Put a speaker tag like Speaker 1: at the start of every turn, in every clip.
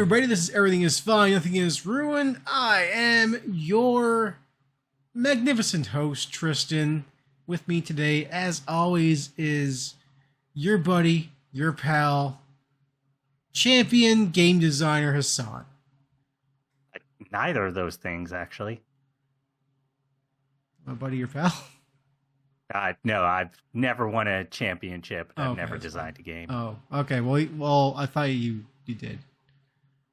Speaker 1: everybody, this is Everything is Fine, Nothing is Ruined. I am your magnificent host, Tristan. With me today, as always, is your buddy, your pal, champion game designer, Hassan.
Speaker 2: Neither of those things, actually.
Speaker 1: My buddy, your pal?
Speaker 2: No, I've never won a championship. I've
Speaker 1: Okay,
Speaker 2: never
Speaker 1: that's
Speaker 2: designed a game.
Speaker 1: Oh, okay. Well, I thought you did.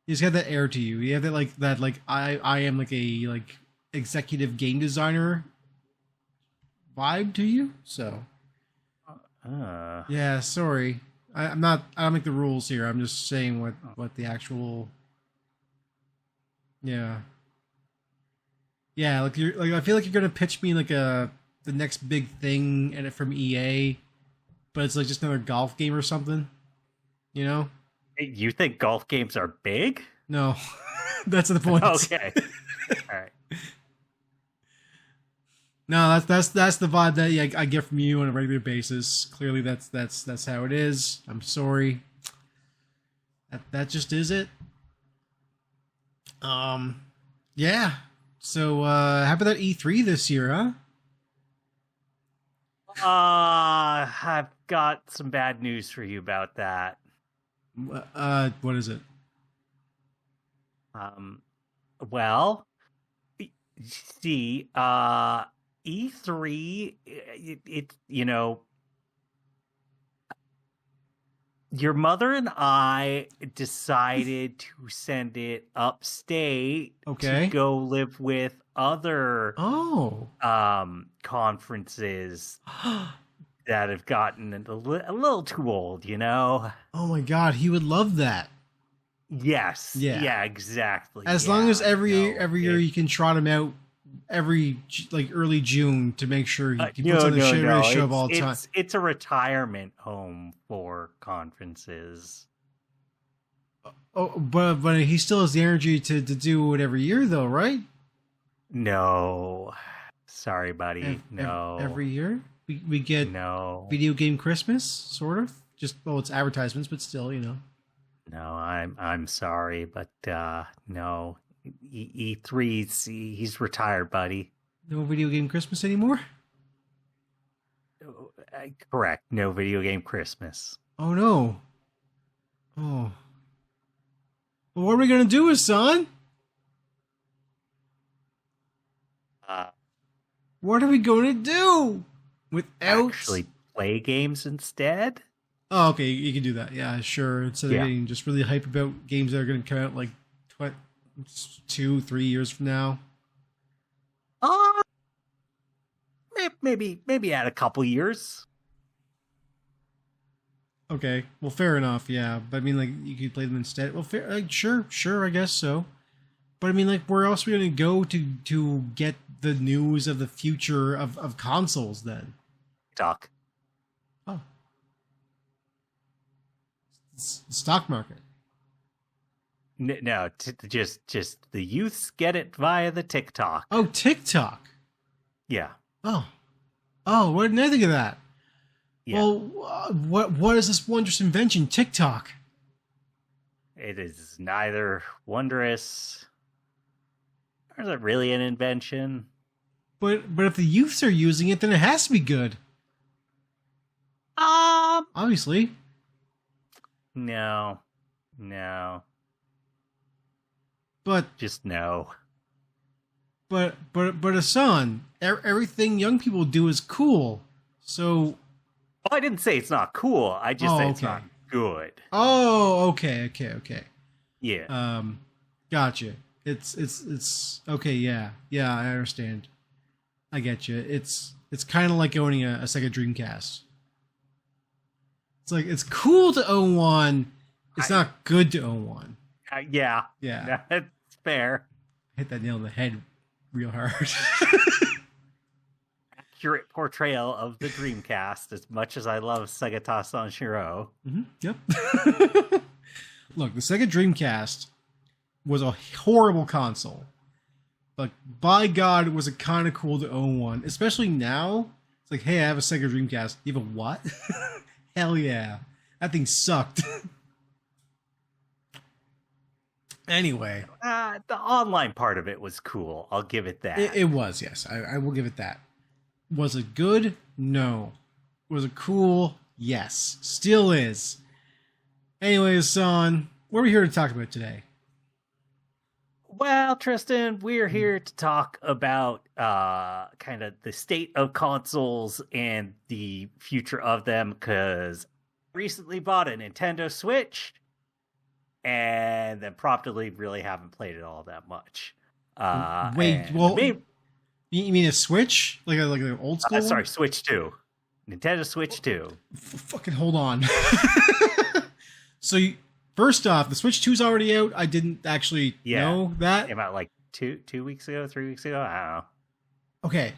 Speaker 1: You just got that air to you. You have that I am like a executive game designer vibe to you. So yeah, sorry. I don't make the rules here. I'm just saying what the actual yeah. Like I feel like you're gonna pitch me the next big thing and it from EA, but it's like just another golf game or something. You know?
Speaker 2: You think golf games are big?
Speaker 1: No, that's the point.
Speaker 2: Okay, all right.
Speaker 1: No, that's the vibe that I get from you on a regular basis. Clearly, that's how it is. I'm sorry. That just is it. Yeah. So, how about that E3 this year, huh?
Speaker 2: I've got some bad news for you about that.
Speaker 1: What is it?
Speaker 2: Well, see, E3, your mother and I decided to send it upstate
Speaker 1: Okay.
Speaker 2: to go live with other conferences that have gotten a little too old,
Speaker 1: Oh my god, he would love that.
Speaker 2: Yes.
Speaker 1: Yeah,
Speaker 2: exactly.
Speaker 1: As long as every year you can trot him out every early June to make sure he puts on the show up all the time.
Speaker 2: It's a retirement home for conferences.
Speaker 1: Oh, but he still has the energy to do it every year, though, right?
Speaker 2: No, sorry, buddy. No,
Speaker 1: every year we get video game Christmas, sort of. Just it's advertisements, but still,
Speaker 2: No, I'm sorry, but no. E3's he's retired, buddy.
Speaker 1: No video game Christmas anymore?
Speaker 2: Correct. No video game Christmas.
Speaker 1: Oh no. Oh. Well, what are we gonna do, Hassan? What are we gonna do? Without
Speaker 2: actually play games instead?
Speaker 1: Oh, okay, you can do that. Yeah, sure. Instead of getting just really hype about games that are going to come out 2-3 years from now.
Speaker 2: Maybe add a couple years.
Speaker 1: Okay, well, fair enough. Yeah, but I mean, you could play them instead. Well, fair, sure, I guess so. But I mean, where else are we going to go to get the news of the future of consoles then?
Speaker 2: TikTok.
Speaker 1: Oh. Stock market.
Speaker 2: No, just the youths get it via the TikTok.
Speaker 1: Oh, TikTok.
Speaker 2: Yeah.
Speaker 1: Oh, what didn't I think of that?
Speaker 2: Yeah.
Speaker 1: Well, what is this wondrous invention, TikTok?
Speaker 2: It is neither wondrous, or is it really an invention?
Speaker 1: But if the youths are using it, then it has to be good. Obviously.
Speaker 2: No.
Speaker 1: But
Speaker 2: just no.
Speaker 1: But Hassan, everything young people do is cool. So.
Speaker 2: Well, I didn't say it's not cool. I just said it's not good.
Speaker 1: Oh, okay.
Speaker 2: Yeah.
Speaker 1: Gotcha. It's okay. Yeah, I understand. I get you. It's kind of like owning a Sega Dreamcast. It's cool to own one. It's not good to own one.
Speaker 2: Yeah. That's fair.
Speaker 1: Hit that nail on the head real hard.
Speaker 2: Accurate portrayal of the Dreamcast, as much as I love Sega Sanshiro.
Speaker 1: Mm-hmm. Yep. Look, the Sega Dreamcast was a horrible console. But by God, it was kind of cool to own one. Especially now. It's like, hey, I have a Sega Dreamcast. You have a what? Hell yeah. That thing sucked. Anyway,
Speaker 2: The online part of it was cool. I'll give it that.
Speaker 1: it was, yes. I will give it that. Was it good? No. Was it cool? Yes. Still is. Anyways, son, what are we here to talk about today?
Speaker 2: Well, Tristan, we're here to talk about kind of the state of consoles and the future of them, because I recently bought a Nintendo Switch and then promptly really haven't played it all that much.
Speaker 1: Wait, well, you mean a Switch? Like an old school
Speaker 2: sorry,
Speaker 1: one?
Speaker 2: Switch 2. Nintendo Switch 2.
Speaker 1: Fucking hold on. So, first off, the Switch 2's already out. I didn't actually know that.
Speaker 2: Came out like 2 weeks ago, 3 weeks ago. I don't know.
Speaker 1: Okay.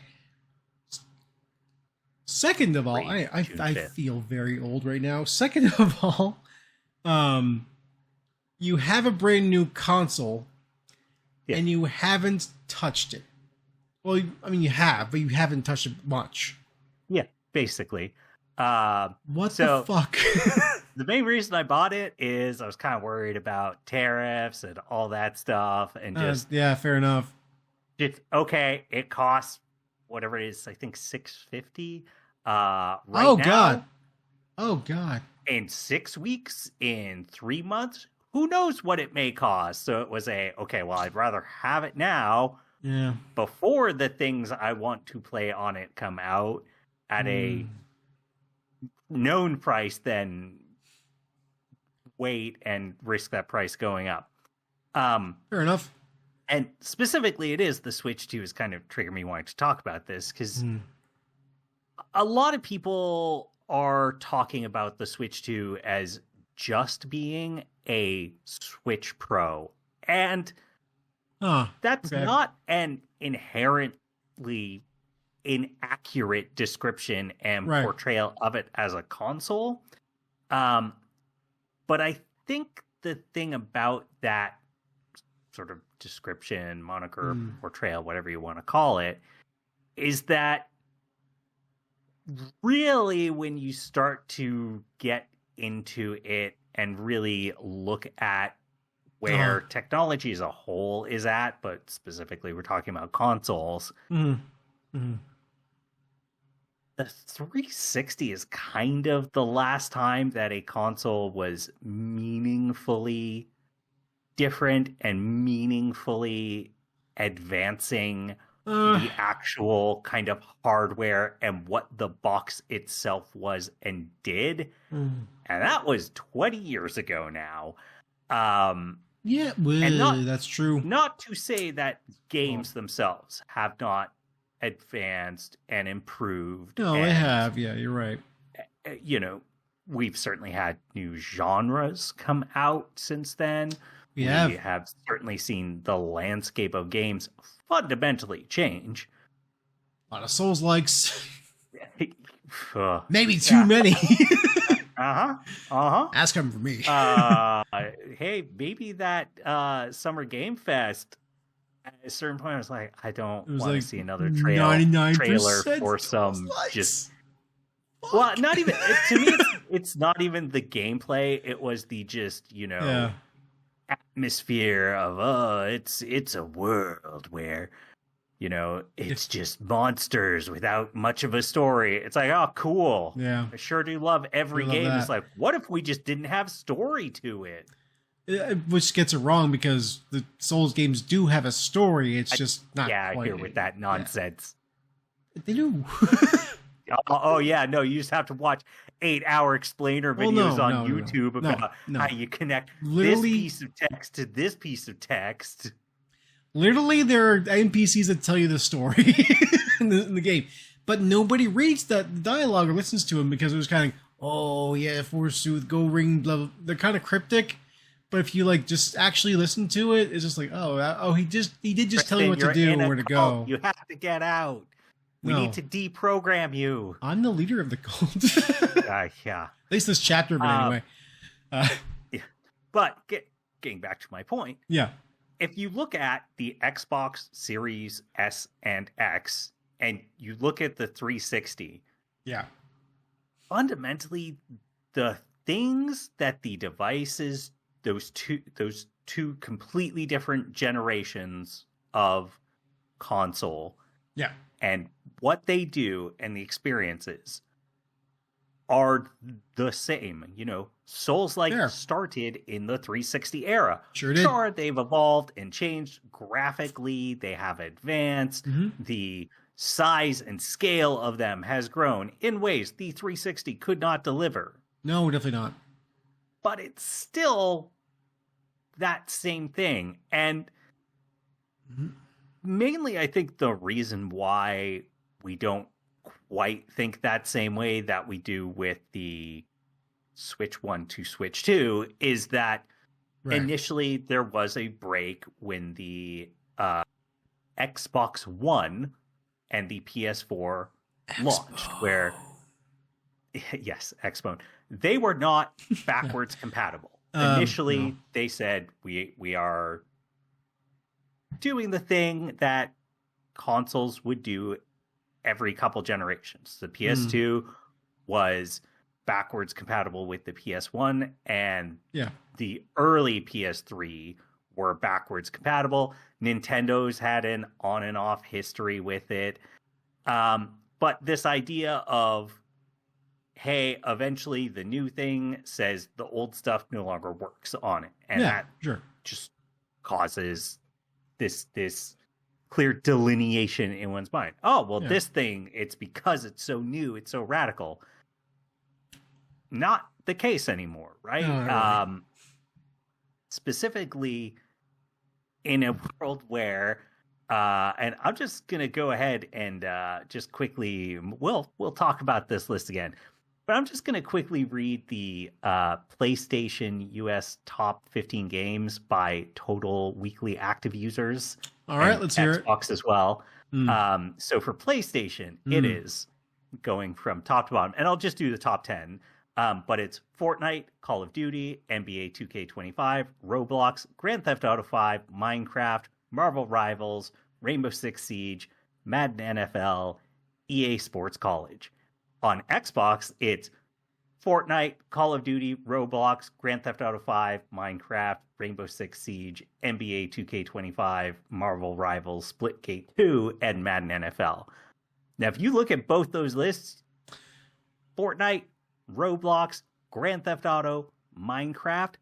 Speaker 1: Second of all, I
Speaker 2: June 5th.
Speaker 1: feel very old right now. Second of all, you have a brand new console, and you haven't touched it. Well, I mean, you have, but you haven't touched it much.
Speaker 2: Yeah, basically.
Speaker 1: What the fuck?
Speaker 2: The main reason I bought it is I was kind of worried about tariffs and all that stuff, and just
Speaker 1: yeah, fair enough.
Speaker 2: Okay, it costs whatever it is. I think $650.
Speaker 1: Oh god!
Speaker 2: In 6 weeks, in 3 months, who knows what it may cost? So it was okay. Well, I'd rather have it now.
Speaker 1: Yeah.
Speaker 2: Before the things I want to play on it come out at a known price than wait and risk that price going up.
Speaker 1: Fair enough.
Speaker 2: And specifically, it is the Switch 2 is kind of triggered me wanting to talk about this, because a lot of people are talking about the Switch 2 as just being a Switch Pro. And that's not an inherently inaccurate description and portrayal of it as a console. But I think the thing about that sort of description, moniker, portrayal, whatever you want to call it, is that really when you start to get into it and really look at where technology as a whole is at, but specifically we're talking about consoles, the 360 is kind of the last time that a console was meaningfully different and meaningfully advancing the actual kind of hardware and what the box itself was and did. And that was 20 years ago now.
Speaker 1: Yeah, well, that's true.
Speaker 2: Not to say that games themselves have not advanced and improved.
Speaker 1: No, they have. Yeah, you're right.
Speaker 2: You know, we've certainly had new genres come out since then. We have certainly seen the landscape of games fundamentally change.
Speaker 1: A lot of Souls-likes. Maybe too many. Ask him for me.
Speaker 2: Hey, maybe that Summer Game Fest, at a certain point, I was like, I don't want to see another trailer for some just... Fuck. Well, not even... To me, it's not even the gameplay. It was the just, atmosphere of, it's a world where... it's just monsters without much of a story. It's like, oh, cool.
Speaker 1: Yeah.
Speaker 2: I sure do love every game. It's like, what if we just didn't have story to it?
Speaker 1: Which gets it wrong, because the Souls games do have a story. It's just not quite.
Speaker 2: I hear with that nonsense.
Speaker 1: Yeah. They do.
Speaker 2: Oh, yeah. No, you just have to watch 8-hour explainer videos on YouTube about how you connect this piece of text to this piece of text.
Speaker 1: Literally, there are NPCs that tell you the story in the game, but nobody reads that dialogue or listens to them, because it was kind of, oh yeah, forsooth, go ring, blah, blah. They're kind of cryptic, but if you just actually listen to it, it's just like, he did just tell you what to do and where to go.
Speaker 2: You have to get out. We need to deprogram you.
Speaker 1: I'm the leader of the cult.
Speaker 2: Yeah.
Speaker 1: At least this chapter, but anyway.
Speaker 2: But getting back to my point.
Speaker 1: Yeah.
Speaker 2: If you look at the Xbox Series S and X, and you look at the 360, fundamentally, the things that the devices those two completely different generations of console.
Speaker 1: Yeah.
Speaker 2: And what they do and the experiences are the same. You know, Souls-like started in the 360 era.
Speaker 1: Sure did.
Speaker 2: Sure, they've evolved and changed graphically. They have advanced. The size and scale of them has grown in ways the 360 could not deliver.
Speaker 1: No, definitely not.
Speaker 2: But it's still that same thing. And mainly, I think the reason why we don't quite think that same way that we do with the Switch 1 to Switch 2 is that initially there was a break when the Xbox One and the PS4 launched, where yes, Xbox, they were not backwards compatible. Initially, they said we are doing the thing that consoles would do every couple generations. The PS2 was backwards compatible with the PS1, and the early PS3 were backwards compatible. Nintendo's had an on and off history with it. But this idea of, hey, eventually the new thing says the old stuff no longer works on it. And that just causes this clear delineation in one's mind. Oh, well, this thing, it's because it's so new, it's so radical. Not the case anymore, right?
Speaker 1: No,
Speaker 2: specifically in a world where, and I'm just going to go ahead and just quickly, we'll talk about this list again, but I'm just going to quickly read the PlayStation US top 15 games by total weekly active users.
Speaker 1: All right, let's hear it.
Speaker 2: Xbox as well. So for PlayStation, it is going from top to bottom, and I'll just do the top 10. But it's Fortnite, Call of Duty, NBA 2K25, Roblox, Grand Theft Auto 5, Minecraft, Marvel Rivals, Rainbow Six Siege, Madden NFL, EA Sports College. On Xbox, it's Fortnite, Call of Duty, Roblox, Grand Theft Auto 5, Minecraft, Rainbow Six Siege, NBA 2K25, Marvel Rivals, Splitgate 2, and Madden NFL. Now, if you look at both those lists, Fortnite, Roblox, Grand Theft Auto, Minecraft,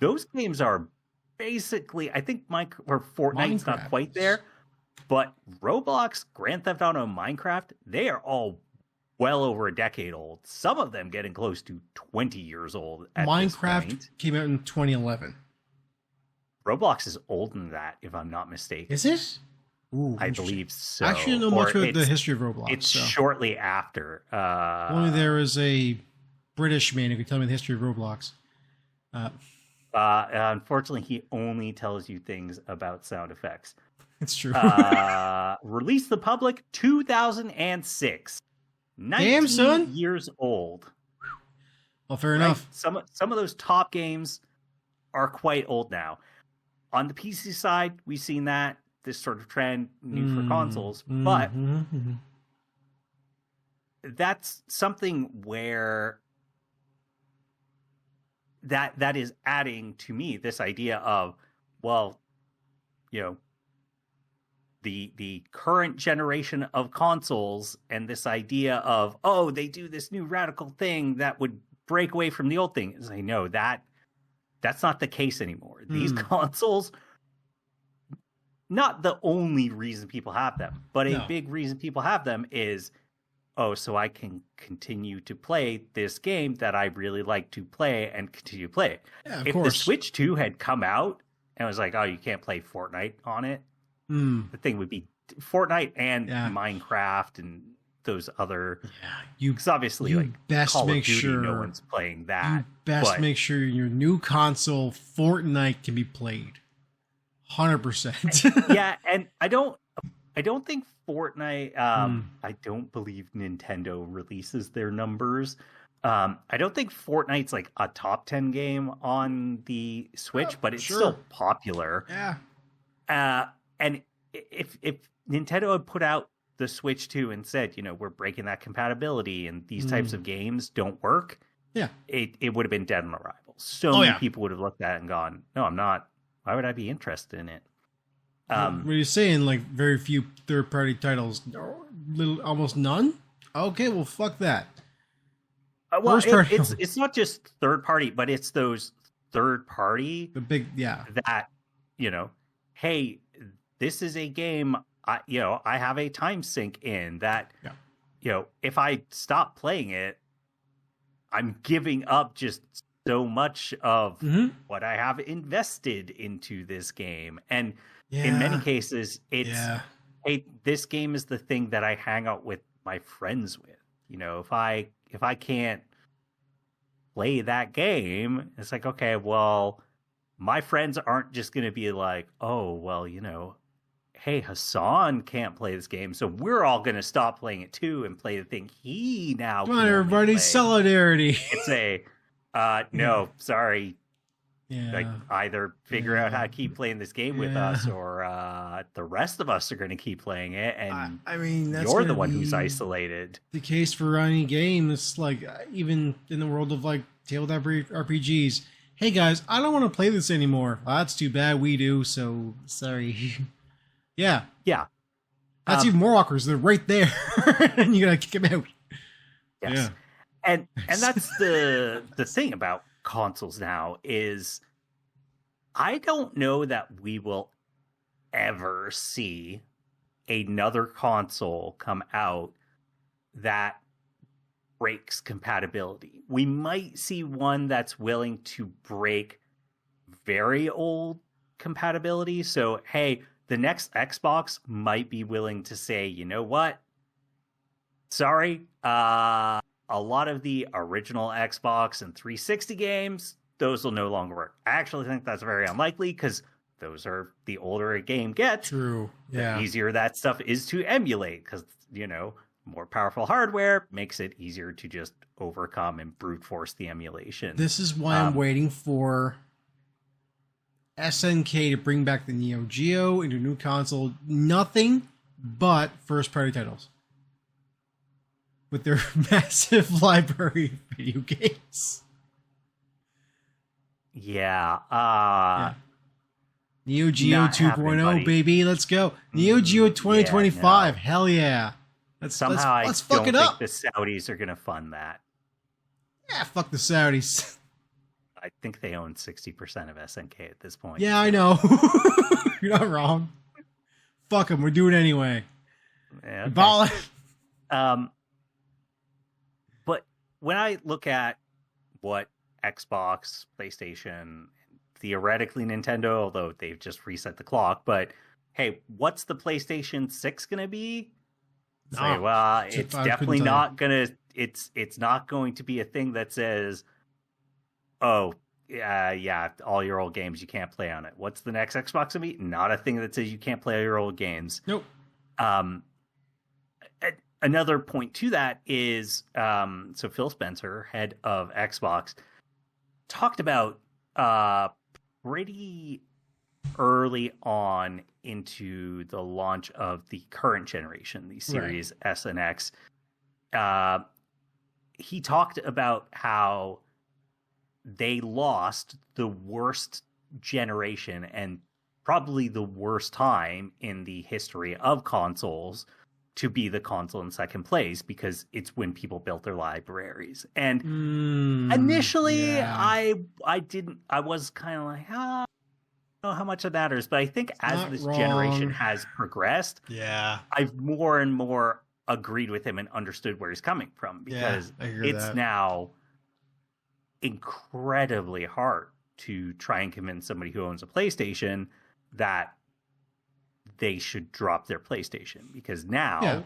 Speaker 2: those games are basically, I think Fortnite's not quite there, but Roblox, Grand Theft Auto, Minecraft, they are all well over a decade old. Some of them getting close to 20 years old at
Speaker 1: Minecraft
Speaker 2: this point.
Speaker 1: Came out in 2011.
Speaker 2: Roblox is older than that, if I'm not mistaken.
Speaker 1: Is it? Ooh,
Speaker 2: I believe so.
Speaker 1: I actually don't know much about the history of Roblox.
Speaker 2: It's shortly after.
Speaker 1: Only there is a British man who can tell me the history of Roblox.
Speaker 2: Unfortunately, he only tells you things about sound effects.
Speaker 1: It's true.
Speaker 2: Released the public 2006. 19
Speaker 1: Damn, son.
Speaker 2: years old.
Speaker 1: Well, fair enough.
Speaker 2: Some of those top games are quite old now. On the PC side, we've seen this sort of trend new for consoles, but that's something where that is adding to me this idea of, well, you know, the current generation of consoles and this idea of, oh, they do this new radical thing that would break away from the old thing. As I know that's not the case anymore. These consoles, not the only reason people have them, but a big reason people have them is, oh, so I can continue to play this game that I really like to play and continue to play it.
Speaker 1: Yeah,
Speaker 2: if the Switch 2 had come out and was like, oh, you can't play Fortnite on it, the thing would be Fortnite and Minecraft and those other. Because obviously, like
Speaker 1: best
Speaker 2: Call
Speaker 1: make
Speaker 2: of Duty,
Speaker 1: sure
Speaker 2: no one's playing that.
Speaker 1: You best make sure your new console Fortnite can be played. 100%.
Speaker 2: Yeah, and I don't think Fortnite. I don't believe Nintendo releases their numbers. I don't think Fortnite's like a top 10 game on the Switch, but it's still popular.
Speaker 1: Yeah.
Speaker 2: And if Nintendo had put out the Switch 2 and said, you know, we're breaking that compatibility and these types of games don't work,
Speaker 1: Yeah.
Speaker 2: it would have been dead on arrival. So many people would have looked at it and gone, no, I'm not. Why would I be interested in it?
Speaker 1: What are you saying? Like very few third-party titles, almost none. Okay, well, fuck that.
Speaker 2: Well, it's not just third party, but it's those third party,
Speaker 1: the big
Speaker 2: that hey, this is a game. I have a time sink in that. If I stop playing it, I'm giving up just so much of what I have invested into this game. And in many cases, it's, hey, this game is the thing that I hang out with my friends with. If I can't play that game, it's like, okay, well, my friends aren't just going to be like, oh, well, hey, Hassan can't play this game, so we're all going to stop playing it too and play the thing he now
Speaker 1: Come on, everybody, solidarity.
Speaker 2: It's a, no, sorry.
Speaker 1: Yeah.
Speaker 2: Like, either figure out how to keep playing this game with us, or the rest of us are going to keep playing it, and
Speaker 1: I mean, that's
Speaker 2: you're the one who's isolated.
Speaker 1: The case for any game. It's like, even in the world of like tabletop RPGs, hey guys, I don't want to play this anymore. Well, that's too bad. We do, so sorry. Yeah. That's even more awkward. They're right there, and you gotta kick them out.
Speaker 2: Yes.
Speaker 1: Yeah.
Speaker 2: And that's the thing about consoles now is I don't know that we will ever see another console come out that breaks compatibility. We might see one that's willing to break very old compatibility. So, hey, the next Xbox might be willing to say, you know what? Sorry, a lot of the original Xbox and 360 games, those will no longer work. I actually think that's very unlikely because those are, the older a game gets,
Speaker 1: True. Yeah.
Speaker 2: the easier that stuff is to emulate because, more powerful hardware makes it easier to just overcome and brute force the emulation.
Speaker 1: This is why I'm waiting for SNK to bring back the Neo Geo into a new console. Nothing but first-party titles with their massive library of video games.
Speaker 2: Yeah.
Speaker 1: Neo Geo 2.0, baby. Let's go. Neo Geo 2025. Hell yeah. Let's fuck it up.
Speaker 2: I don't think the Saudis are going to fund that.
Speaker 1: Yeah, fuck the Saudis.
Speaker 2: I think they own 60% of SNK at this point.
Speaker 1: Yeah, I know. You're not wrong. Fuck them. We're doing it anyway.
Speaker 2: Yeah, okay.
Speaker 1: Ball.
Speaker 2: But when I look at what Xbox, PlayStation, theoretically Nintendo, although they've just reset the clock, but hey, what's the PlayStation 6 going to be? Say, well, it's definitely not going to, it's not going to be a thing that says, oh, yeah, all your old games you can't play on it. What's the next Xbox going to be? Not a thing that says you can't play all your old games.
Speaker 1: Nope.
Speaker 2: Another point to that is, so Phil Spencer, head of Xbox, talked about pretty early on into the launch of the current generation, the Series S and X. He talked about how they lost the worst generation and probably the worst time in the history of consoles to be the console in second place, because it's when people built their libraries. And initially I was kind of like, I don't know how much it matters, but I think as this generation has progressed, I've more and more agreed with him and understood where he's coming from, because it's now incredibly hard to try and convince somebody who owns a PlayStation that they should drop their PlayStation, because now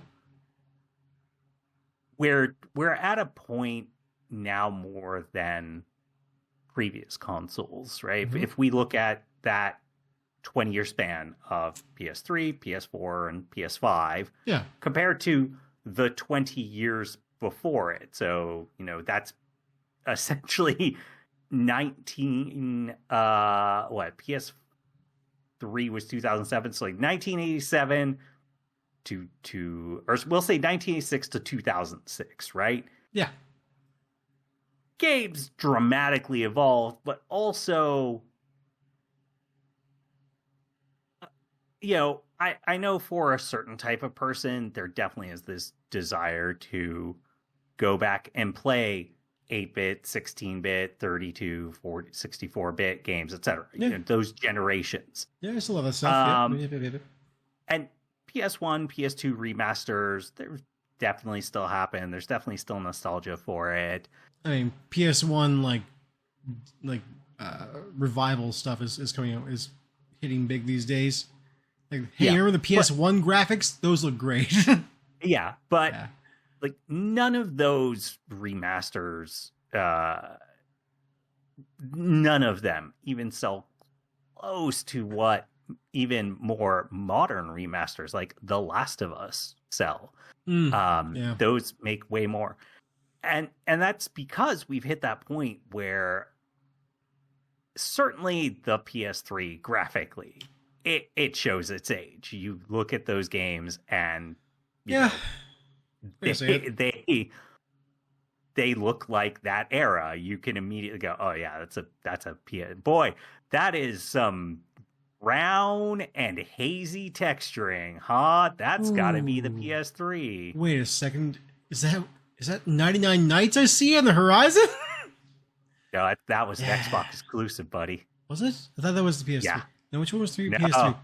Speaker 2: we're at a point now more than previous consoles, right? If we look at that 20-year span of PS3, PS4, and PS5, compared to the 20 years before it, so that's essentially 19 PS3 was 2007, so like 1987 or we'll say 1986 to 2006, right? games dramatically evolved, but also, I know for a certain type of person, there definitely is this desire to go back and play 8-bit, 16-bit, 32, 40, 64-bit games, etc.
Speaker 1: Yeah.
Speaker 2: Those generations.
Speaker 1: Yeah, there's a lot of stuff.
Speaker 2: And PS1, PS2 remasters, they're definitely still happen. There's definitely still nostalgia for it.
Speaker 1: I mean, PS1 like revival stuff is coming out, is hitting big these days. Like, hey, remember the PS1 graphics? Those look great.
Speaker 2: Yeah, but like none of those remasters, none of them even sell close to what even more modern remasters like The Last of Us sell. Those make way more. And that's because we've hit that point where certainly the PS3 graphically, it shows its age. You look at those games and they look like that era. You can immediately go, oh yeah, that's a PS. Boy, that is some brown and hazy texturing, huh? That's got to be the PS3.
Speaker 1: Wait a second. Is that 99 Nights I see on the horizon?
Speaker 2: No, that was Xbox exclusive, buddy.
Speaker 1: Was it? I thought that was the PS3.
Speaker 2: Yeah.
Speaker 1: No, which one was the
Speaker 2: No.
Speaker 1: PS3?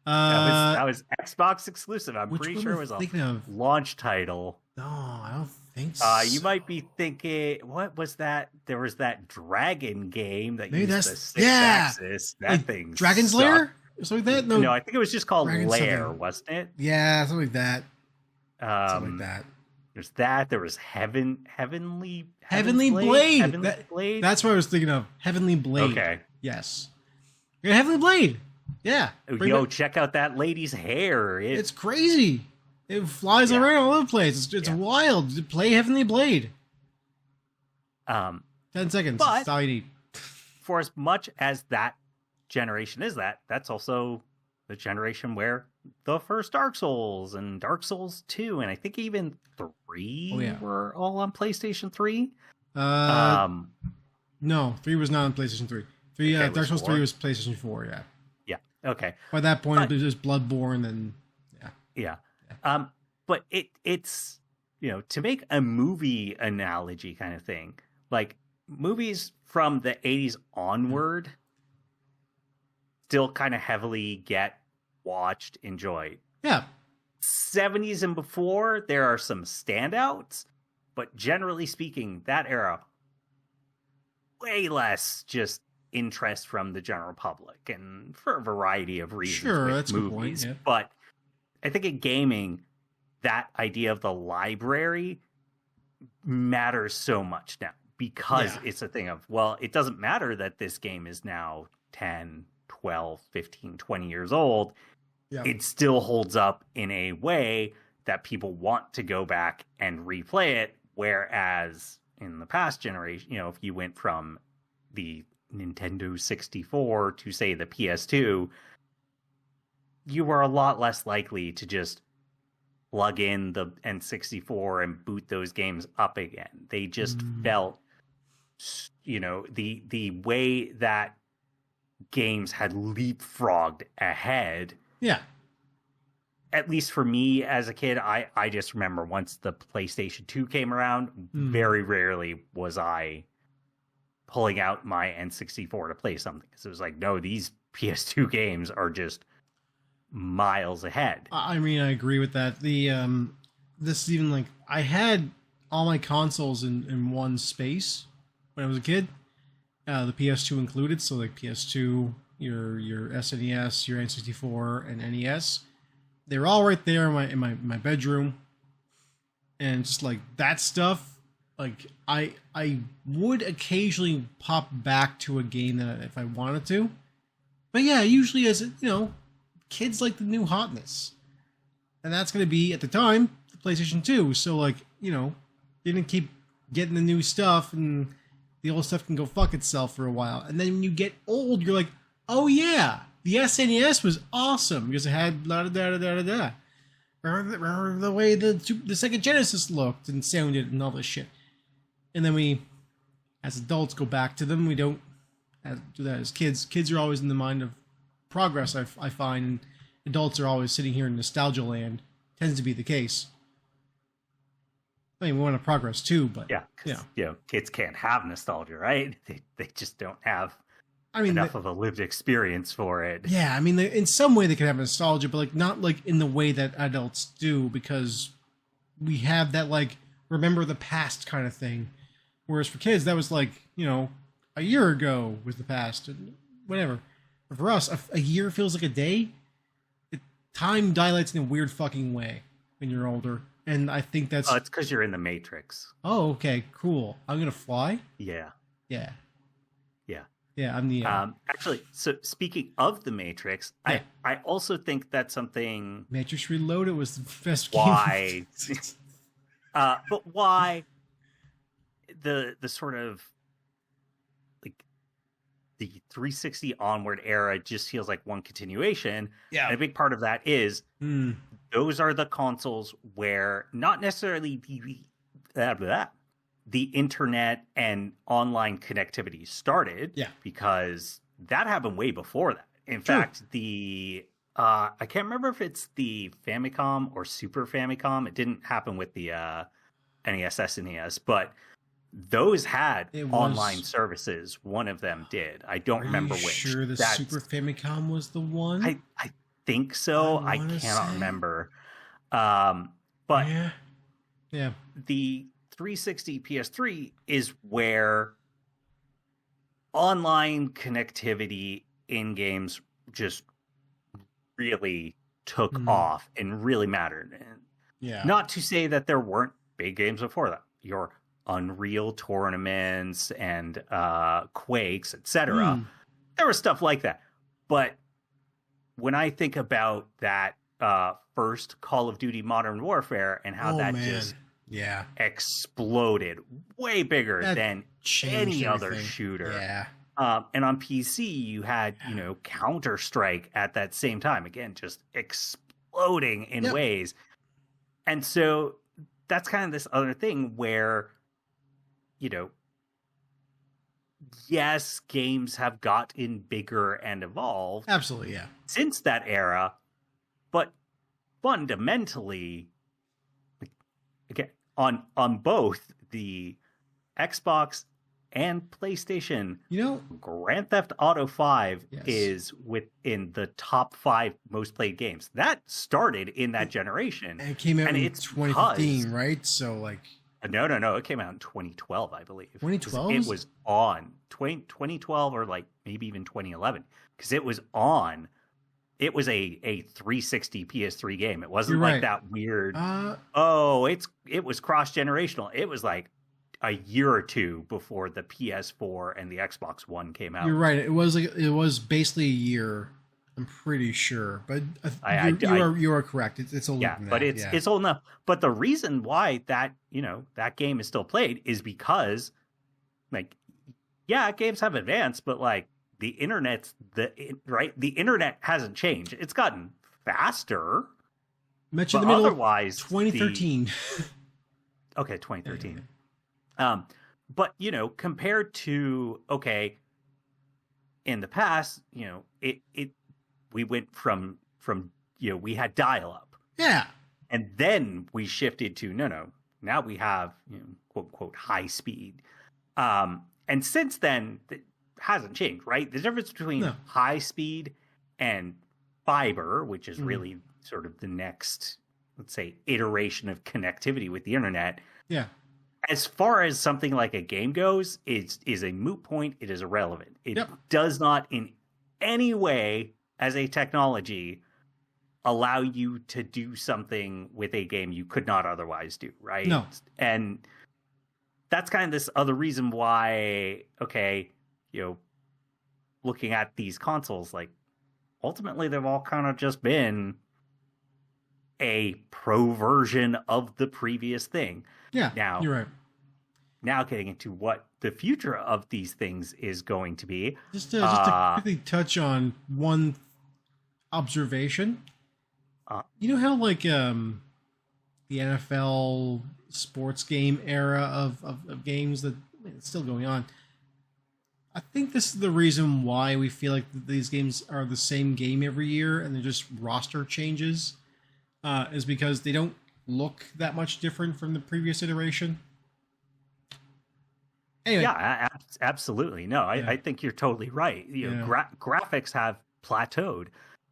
Speaker 2: That was Xbox exclusive. I'm
Speaker 1: which
Speaker 2: pretty
Speaker 1: one
Speaker 2: sure it
Speaker 1: was
Speaker 2: was
Speaker 1: I thinking of?
Speaker 2: launch title.
Speaker 1: No, I don't think so.
Speaker 2: You might be thinking, what was that? There was that dragon game that
Speaker 1: Maybe
Speaker 2: used
Speaker 1: that's
Speaker 2: the 6-axis. That
Speaker 1: like
Speaker 2: thing
Speaker 1: Dragon's
Speaker 2: sucked.
Speaker 1: Lair? Something like that?
Speaker 2: No, I think it was just called
Speaker 1: Dragon
Speaker 2: Lair,
Speaker 1: something.
Speaker 2: wasn't it?
Speaker 1: Yeah, something like that. Something like that.
Speaker 2: There's that. There was Heavenly
Speaker 1: Blade.
Speaker 2: Blade.
Speaker 1: That's what I was thinking of. Heavenly Blade.
Speaker 2: Okay.
Speaker 1: Yes. Yeah, Heavenly Blade. Yeah.
Speaker 2: Check out that lady's hair.
Speaker 1: It's crazy. It flies around all over the place. It's wild. Play Heavenly Blade. 10 seconds. That's all you need.
Speaker 2: For as much as that generation is that's also the generation where the first Dark Souls and Dark Souls 2 and I think even 3 were all on PlayStation 3.
Speaker 1: No, 3 was not on PlayStation 3. Dark Souls 3 was PlayStation 4, yeah.
Speaker 2: Yeah, okay.
Speaker 1: By that point, it was just Bloodborne and
Speaker 2: yeah. But it's, to make a movie analogy kind of thing, like movies from the 80s onward still kind of heavily get watched, enjoyed.
Speaker 1: Yeah.
Speaker 2: 70s and before, there are some standouts, but generally speaking, that era, way less just interest from the general public, and for a variety of reasons.
Speaker 1: Sure, that's
Speaker 2: movies.
Speaker 1: a good point. Yeah.
Speaker 2: But I think in gaming, that idea of the library matters so much now because it's a thing of, well, it doesn't matter that this game is now 10, 12, 15, 20 years old. Yeah. It still holds up in a way that people want to go back and replay it. Whereas in the past generation, if you went from the Nintendo 64 to, say, the PS2, you were a lot less likely to just plug in the N64 and boot those games up again. They just felt, the way that games had leapfrogged ahead.
Speaker 1: Yeah.
Speaker 2: At least for me as a kid, I just remember once the PlayStation 2 came around, very rarely was I pulling out my N64 to play something. Because it was like, no, these PS2 games are just miles ahead.
Speaker 1: I mean, I agree with that. This is even like, I had all my consoles in one space when I was a kid. The PS2 included, so like PS2, your SNES, your N64, and NES. They were all right there in my bedroom, and just like that stuff. Like I would occasionally pop back to a game that if I wanted to, but yeah, usually as kids like the new hotness, and that's gonna be at the time the PlayStation 2. So like didn't keep getting the new stuff, and the old stuff can go fuck itself for a while. And then when you get old, you're like, oh yeah, the SNES was awesome because it had da da da da da da. Remember the way the Sega Genesis looked and sounded and all this shit. And then we as adults go back to them. We don't do that as kids. Kids are always in the mind of progress, I find, and adults are always sitting here in nostalgia land. Tends to be the case. I mean, we want to progress too, but
Speaker 2: kids can't have nostalgia, right? They just don't have enough of a lived experience for it.
Speaker 1: Yeah, I mean, in some way they can have nostalgia, but like not like in the way that adults do, because we have that like remember the past kind of thing. Whereas for kids, that was like, a year ago was the past, and whatever. But for us, a year feels like a day. Time dilates in a weird fucking way when you're older. And I think that's...
Speaker 2: Oh, it's because you're in the Matrix.
Speaker 1: Oh, okay, cool. I'm going to fly?
Speaker 2: Yeah.
Speaker 1: Yeah.
Speaker 2: Yeah.
Speaker 1: Yeah, I'm the...
Speaker 2: Actually, so speaking of the Matrix, I also think that's something...
Speaker 1: Matrix Reloaded was the best
Speaker 2: game.
Speaker 1: Why?
Speaker 2: But why the sort of... like the 360 onward era just feels like one continuation.
Speaker 1: Yeah.
Speaker 2: And a big part of that is... Those are the consoles where not necessarily the internet and online connectivity started.
Speaker 1: Yeah.
Speaker 2: Because that happened way before that. In fact, I can't remember if it's the Famicom or Super Famicom. It didn't happen with the NES, SNES, but those had online services. One of them did. I don't remember which.
Speaker 1: Sure, the Super Famicom was the one?
Speaker 2: I think so. I cannot remember. But
Speaker 1: yeah,
Speaker 2: the 360 PS3 is where online connectivity in games just really took off and really mattered. And not to say that there weren't big games before that. Your Unreal tournaments and Quakes, etc. There was stuff like that. But when I think about that first Call of Duty Modern Warfare and how just exploded, way bigger than any other shooter.
Speaker 1: Yeah.
Speaker 2: And on PC, you had, Counter-Strike at that same time. Again, just exploding in ways. And so that's kind of this other thing where, yes, games have gotten bigger and evolved.
Speaker 1: Absolutely, yeah.
Speaker 2: Since that era, but fundamentally, again, on both the Xbox and PlayStation, Grand Theft Auto 5 is within the top 5 most played games. That started in that generation.
Speaker 1: And it came out in 2015, right? So like...
Speaker 2: No. It came out in 2012, I believe.
Speaker 1: 2012?
Speaker 2: It was on 2012 or like maybe even 2011, because it was on. It was a 360 PS3 game. It wasn't like that weird. It was cross generational. It was like a year or two before the PS4 and the Xbox One came out.
Speaker 1: You're right. It was basically a year. I'm pretty sure, but you are correct. It's older than that.
Speaker 2: But it's old enough. But the reason why that that game is still played is because, games have advanced, but like the internet hasn't changed. It's gotten faster.
Speaker 1: Mention the middle
Speaker 2: otherwise,
Speaker 1: 2013.
Speaker 2: 2013. But compared to in the past, we went from we had dial-up.
Speaker 1: Yeah.
Speaker 2: And then we shifted to now we have quote unquote high speed. And since then it hasn't changed, right? The difference between high speed and fiber, which is really sort of the next, let's say, iteration of connectivity with the internet.
Speaker 1: Yeah.
Speaker 2: As far as something like a game goes, is a moot point. It is irrelevant. It does not in any way as a technology allow you to do something with a game you could not otherwise do, right?
Speaker 1: No.
Speaker 2: And that's kind of this other reason why, looking at these consoles, like ultimately they've all kind of just been a pro version of the previous thing.
Speaker 1: Yeah,
Speaker 2: now,
Speaker 1: you're right.
Speaker 2: Now getting into what the future of these things is going to be.
Speaker 1: Just to quickly touch on one observation. You know how like the NFL sports game era of games that it's still going on. I think this is the reason why we feel like these games are the same game every year and they're just roster changes, is because they don't look that much different from the previous iteration. Anyway.
Speaker 2: Yeah, absolutely. No, I think you're totally right. You know, graphics have plateaued.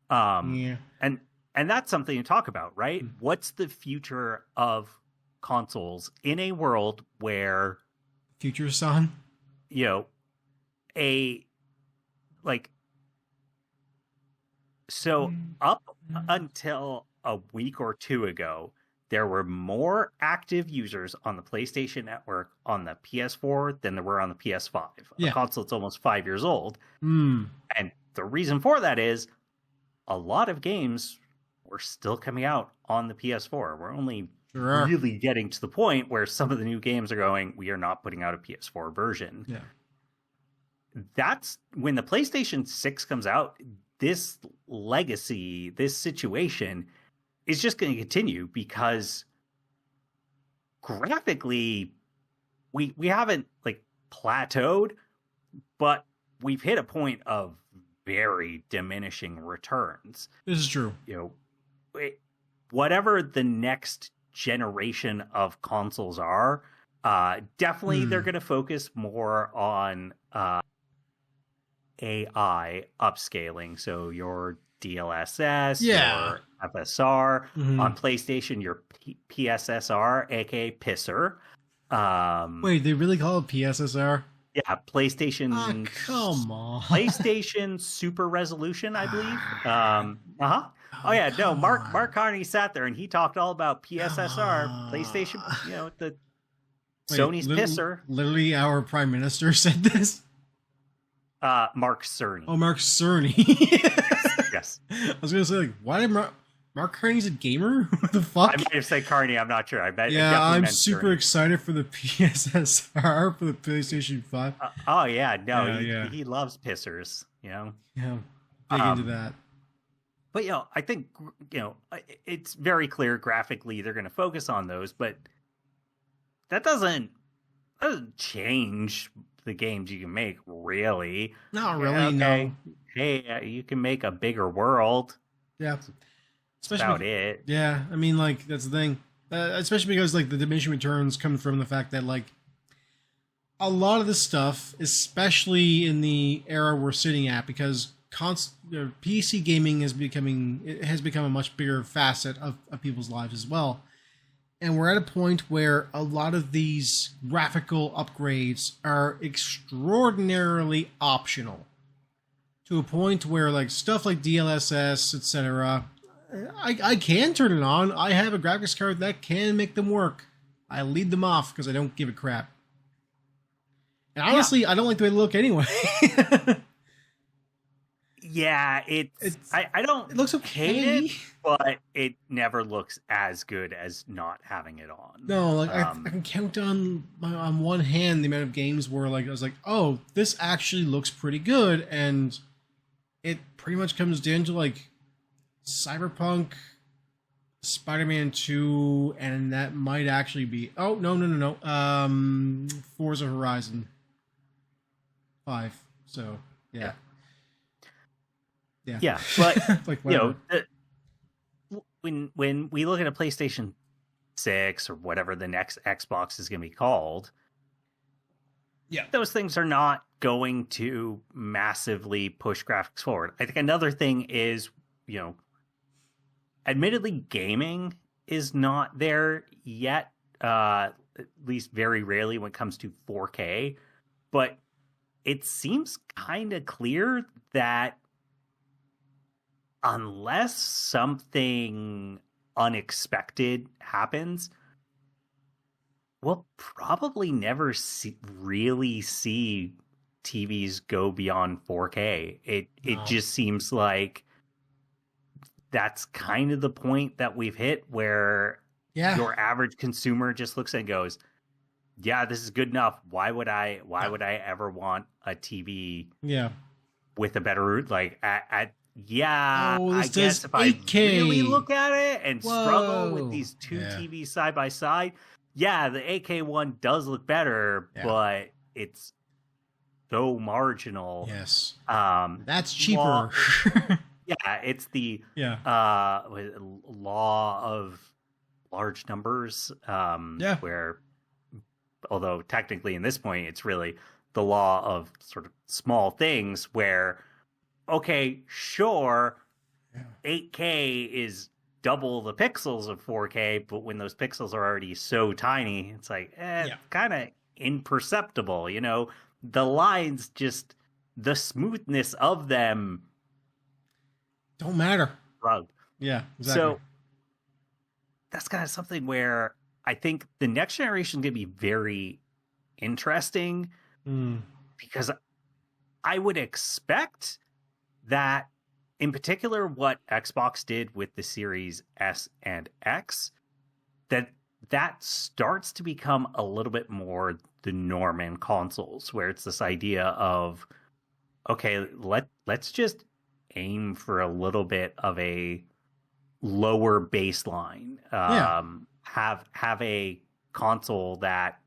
Speaker 2: And that's something to talk about, right? Mm-hmm. What's the future of consoles in a world where
Speaker 1: future son?
Speaker 2: You know, up until a week or two ago, there were more active users on the PlayStation Network on the PS4 than there were on the PS5. A console that's almost 5 years old. And the reason for that is a lot of games were still coming out on the PS4. We're only really getting to the point where some of the new games are going, we are not putting out a PS4 version.
Speaker 1: Yeah.
Speaker 2: That's when the PlayStation 6 comes out, this legacy, this situation is just going to continue because graphically we haven't like plateaued, but we've hit a point of very diminishing returns.
Speaker 1: This is true.
Speaker 2: You know, whatever the next generation of consoles are, definitely they're going to focus more on AI upscaling. So your DLSS, your FSR. On PlayStation, your PSSR, aka Pisser.
Speaker 1: Wait, they really call it PSSR?
Speaker 2: Yeah, PlayStation.
Speaker 1: Come on.
Speaker 2: PlayStation Super Resolution, I believe. Oh yeah, no. Mark Carney sat there and he talked all about PSSR, PlayStation. You know, Sony's Pisser.
Speaker 1: Literally, our Prime Minister said this.
Speaker 2: Mark Cerny.
Speaker 1: Oh, Mark Cerny.
Speaker 2: Yes.
Speaker 1: I was gonna say, like, why did Mark Carney's a gamer? What the fuck?
Speaker 2: I might have said Carney. I'm not sure.
Speaker 1: I'm super excited for the PSSR for the PlayStation 5.
Speaker 2: He loves pissers. You know.
Speaker 1: Yeah, big into that.
Speaker 2: But you know, I think it's very clear graphically they're going to focus on those, but that doesn't change the games you can make, really.
Speaker 1: Not really, no.
Speaker 2: Hey, you can make a bigger world.
Speaker 1: Yeah.
Speaker 2: Especially about it.
Speaker 1: Yeah, I mean, like, that's the thing. Especially because, like, the diminishing returns come from the fact that, like, a lot of this stuff, especially in the era we're sitting at, because PC gaming has become a much bigger facet of people's lives as well. And we're at a point where a lot of these graphical upgrades are extraordinarily optional. To a point where, like, stuff like DLSS, etc., I can turn it on. I have a graphics card that can make them work. I lead them off because I don't give a crap. And honestly, I don't like the way they look anyway.
Speaker 2: Yeah, I don't.
Speaker 1: It looks okay,
Speaker 2: hate it, but it never looks as good as not having it on.
Speaker 1: No, like I can count on one hand the amount of games where, like, I was like, oh, this actually looks pretty good, and it pretty much comes down to, like, Cyberpunk, Spider-Man 2, and that might actually be no. Forza Horizon 5. So yeah.
Speaker 2: Yeah, but
Speaker 1: like,
Speaker 2: when we look at a PlayStation 6 or whatever the next Xbox is going to be called, those things are not going to massively push graphics forward. I think another thing is, admittedly, gaming is not there yet, at least very rarely when it comes to 4K, but it seems kind of clear that unless something unexpected happens, we'll probably never really see TVs go beyond 4K. It just seems like that's kind of the point that we've hit where your average consumer just looks and goes, yeah, this is good enough. Why would I ever want a TV with a better, like, I guess if 8K. I really look at it and struggle with these two TVs side by side, the 8K one does look better, but it's so marginal.
Speaker 1: Yes.
Speaker 2: Um,
Speaker 1: That's
Speaker 2: law,
Speaker 1: cheaper.
Speaker 2: yeah, it's the
Speaker 1: Yeah.
Speaker 2: law of large numbers,
Speaker 1: Yeah.
Speaker 2: where, although technically in this point it's really the law of sort of small things, where, okay, sure,
Speaker 1: Yeah.
Speaker 2: 8K is double the pixels of 4K, but when those pixels are already so tiny, it's like,
Speaker 1: Yeah.
Speaker 2: kind of imperceptible, you know? The lines, just the smoothness of them,
Speaker 1: Don't matter.
Speaker 2: rug.
Speaker 1: Yeah, exactly.
Speaker 2: So that's kind of something where I think the next generation is going to be very interesting, because I would expect that, in particular, what Xbox did with the Series S and X, that starts to become a little bit more the norm in consoles, where it's this idea of, okay, let's just aim for a little bit of a lower baseline.
Speaker 1: Yeah.
Speaker 2: Have a console that,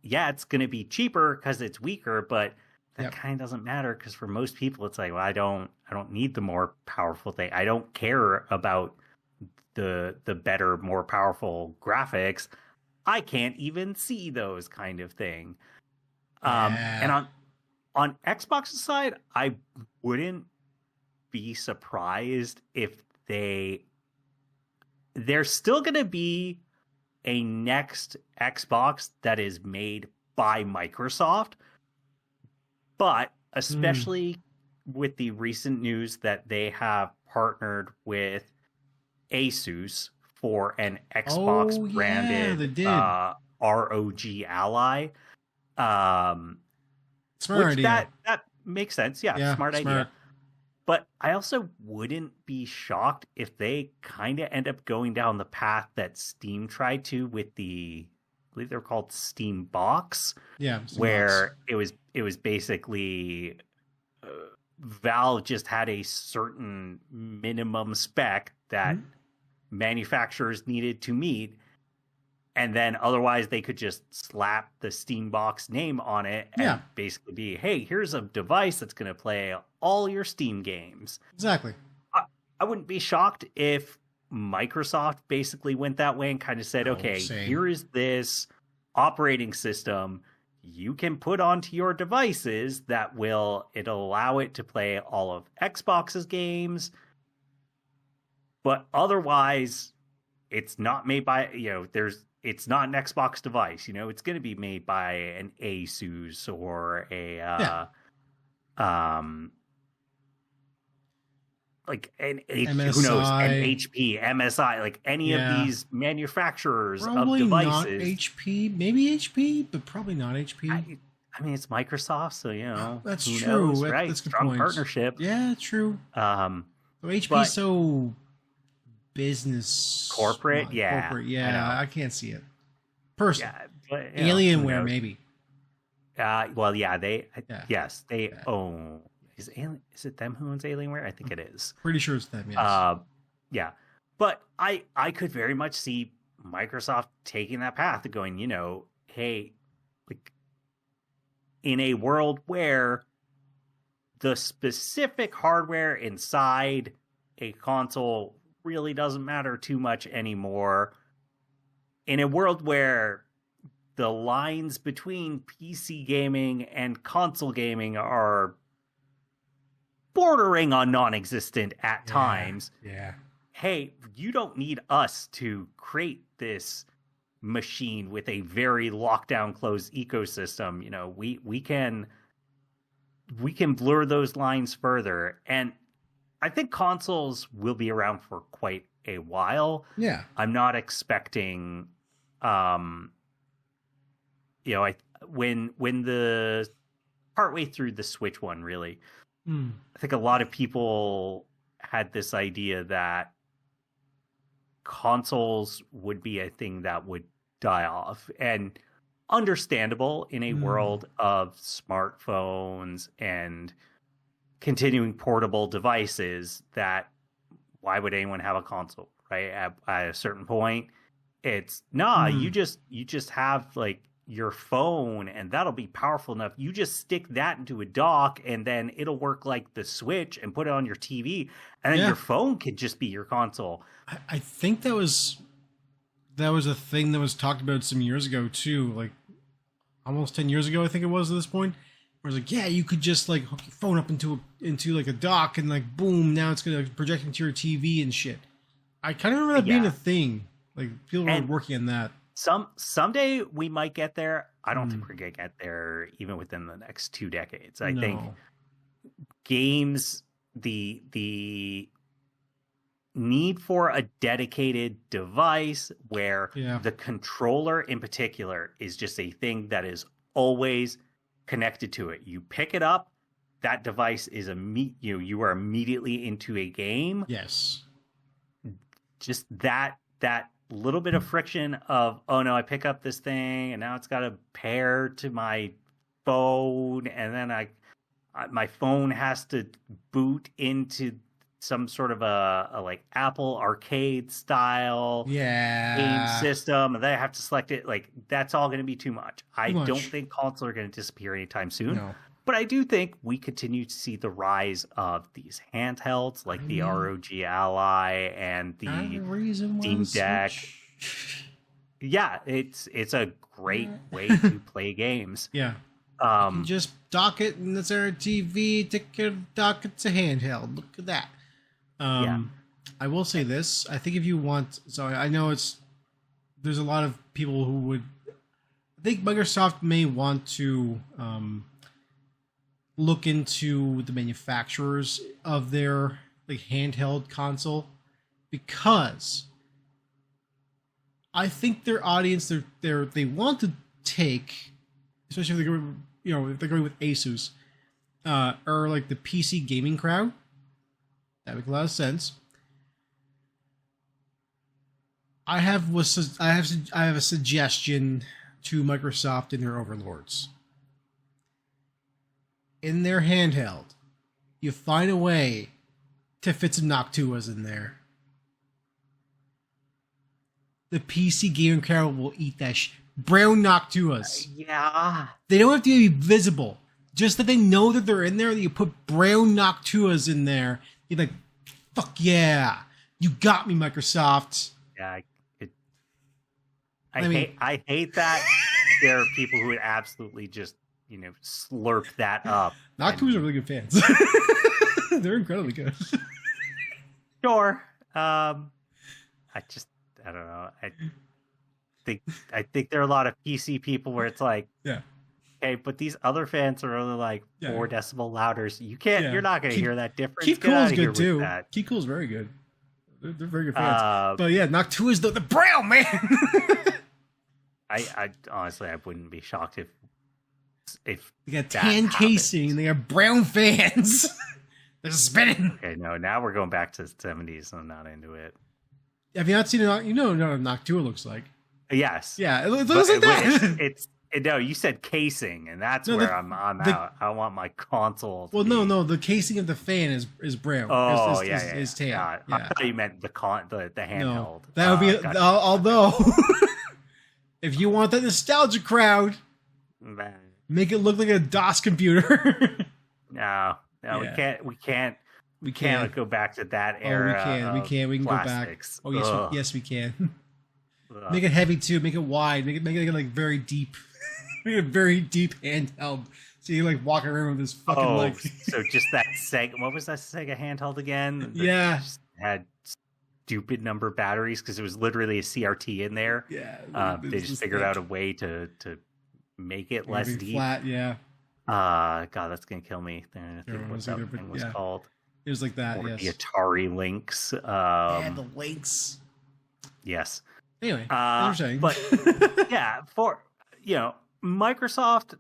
Speaker 2: yeah, it's going to be cheaper because it's weaker, but that kind of doesn't matter, because for most people, it's like, well, I don't need the more powerful thing. I don't care about the better, more powerful graphics. I can't even see those, kind of thing. And on Xbox's side, I wouldn't be surprised if there's still going to be a next Xbox that is made by Microsoft, but especially with the recent news that they have partnered with Asus for an Xbox branded ROG Ally.
Speaker 1: Smart idea.
Speaker 2: That makes sense. Yeah, smart idea. But I also wouldn't be shocked if they kind of end up going down the path that Steam tried to with I believe they're called Steam Box.
Speaker 1: Yeah,
Speaker 2: where Box. It was basically Valve just had a certain minimum spec that manufacturers needed to meet, and then otherwise they could just slap the Steam Box name on it and basically be, hey, here's a device that's going to play all your Steam games.
Speaker 1: Exactly.
Speaker 2: I wouldn't be shocked if Microsoft basically went that way and kind of said, okay, here is this operating system you can put onto your devices that it'll allow it to play all of Xbox's games, but otherwise it's not made by, it's not an Xbox device, it's going to be made by an Asus or like an
Speaker 1: MSI.
Speaker 2: Who knows, an HP, MSI, like any of these manufacturers
Speaker 1: probably
Speaker 2: of devices.
Speaker 1: Not HP, maybe HP, but probably not HP.
Speaker 2: I mean, it's Microsoft, so
Speaker 1: that's
Speaker 2: who
Speaker 1: true.
Speaker 2: knows, right?
Speaker 1: That's a good
Speaker 2: Strong
Speaker 1: point.
Speaker 2: Partnership.
Speaker 1: Yeah, true.
Speaker 2: So
Speaker 1: HP's so business
Speaker 2: corporate,
Speaker 1: corporate. Yeah, I can't see it. Personally,
Speaker 2: but,
Speaker 1: Alienware maybe.
Speaker 2: Well, they own. Is it them who owns Alienware? I think it is.
Speaker 1: Pretty sure it's them. Yes.
Speaker 2: Yeah, but I could very much see Microsoft taking that path of going, hey, like, in a world where the specific hardware inside a console really doesn't matter too much anymore, in a world where the lines between PC gaming and console gaming are bordering on non-existent at times.
Speaker 1: Yeah.
Speaker 2: Hey, you don't need us to create this machine with a very lockdown, closed ecosystem. We can blur those lines further, and I think consoles will be around for quite a while.
Speaker 1: Yeah,
Speaker 2: I'm not expecting, when the partway through the Switch one, really, I think a lot of people had this idea that consoles would be a thing that would die off, and understandable in a world of smartphones and continuing portable devices. That why would anyone have a console, right? At a certain point, it's you just have, like, your phone, and that'll be powerful enough. You just stick that into a dock, and then it'll work like the Switch, and put it on your TV, and then your phone could just be your console.
Speaker 1: I think that was a thing that was talked about some years ago too, like almost 10 years ago, I think it was at this point. Where it's like, yeah, you could just like hook your phone up into like a dock, and like boom, now it's gonna project into your TV and shit. I kind of remember that being a thing. Like people were working on that.
Speaker 2: Someday we might get there. I don't think we're gonna get there even within the next 2 decades. I think games, the need for a dedicated device where the controller in particular is just a thing that is always connected to it. You pick it up, that device is you are immediately into a game.
Speaker 1: Yes.
Speaker 2: Just that little bit of friction of, oh no, I pick up this thing and now it's got to pair to my phone, and then my phone has to boot into some sort of a like Apple Arcade style game system, and then I have to select it. Like, that's all going to be too much. I don't think consoles are going to disappear anytime soon. No. But I do think we continue to see the rise of these handhelds, like the ROG Ally and the Steam Deck. Yeah, it's a great way to play games.
Speaker 1: Yeah. You can just dock it, and it's our TV. Dock it's a handheld. Look at that. I will say this. I think if you want, so I know there's a lot of people who would. I think Microsoft may want to look into the manufacturers of their like handheld console, because I think their audience they want to take, especially if they're going, if they're going with Asus, or like the PC gaming crowd. That makes a lot of sense. I have a suggestion to Microsoft and their overlords. In their handheld, you find a way to fit some Noctuas in there. The PC gaming crowd will eat that brown Noctuas.
Speaker 2: Yeah.
Speaker 1: They don't have to be visible. Just that they know that they're in there, that you put brown Noctuas in there. You're like, fuck yeah. You got me, Microsoft.
Speaker 2: Yeah. I hate that. There are people who would absolutely just, slurp that up.
Speaker 1: Noctuas are really good fans. They're incredibly good.
Speaker 2: Sure. I don't know. I think there are a lot of PC people where it's like, okay, but these other fans are only like 4 decibel louder. So you're not going to hear that difference.
Speaker 1: Keep Cool's good too. Keep Cool's very good. They're very good fans. But yeah, Noctua's the brown, man.
Speaker 2: I honestly, I wouldn't be shocked if
Speaker 1: they got tan casing and they got brown fans. They're spinning.
Speaker 2: Okay, no, now we're going back to the 70s. I'm not into it.
Speaker 1: Have you not seen it? You know what a Noctua looks like.
Speaker 2: Yes.
Speaker 1: Yeah, it looks like that.
Speaker 2: No, you said casing, and that's where I'm out. I want my console.
Speaker 1: No, the casing of the fan is brown.
Speaker 2: Oh,
Speaker 1: is tan. Yeah.
Speaker 2: I thought you meant the handheld.
Speaker 1: No, that would be. Gotcha. Although, if you want that nostalgia crowd, make it look like a DOS computer.
Speaker 2: No, we can't. We can't go back to that era.
Speaker 1: We can
Speaker 2: plastics.
Speaker 1: Go back. Oh yes, we can. Make it heavy too. Make it wide. Make it like very deep. Make it very deep handheld. So you like walk around with this fucking
Speaker 2: so just that Sega. What was that Sega handheld again? Just had stupid number batteries because it was literally a CRT in there.
Speaker 1: Yeah.
Speaker 2: They just figured out a way to make it less deep.
Speaker 1: Flat. Yeah.
Speaker 2: God, that's gonna kill me. I think what that thing was called.
Speaker 1: It was like that.
Speaker 2: Or
Speaker 1: yes.
Speaker 2: The Atari Lynx.
Speaker 1: The Lynx.
Speaker 2: Yes.
Speaker 1: Anyway, interesting.
Speaker 2: But yeah, for Microsoft,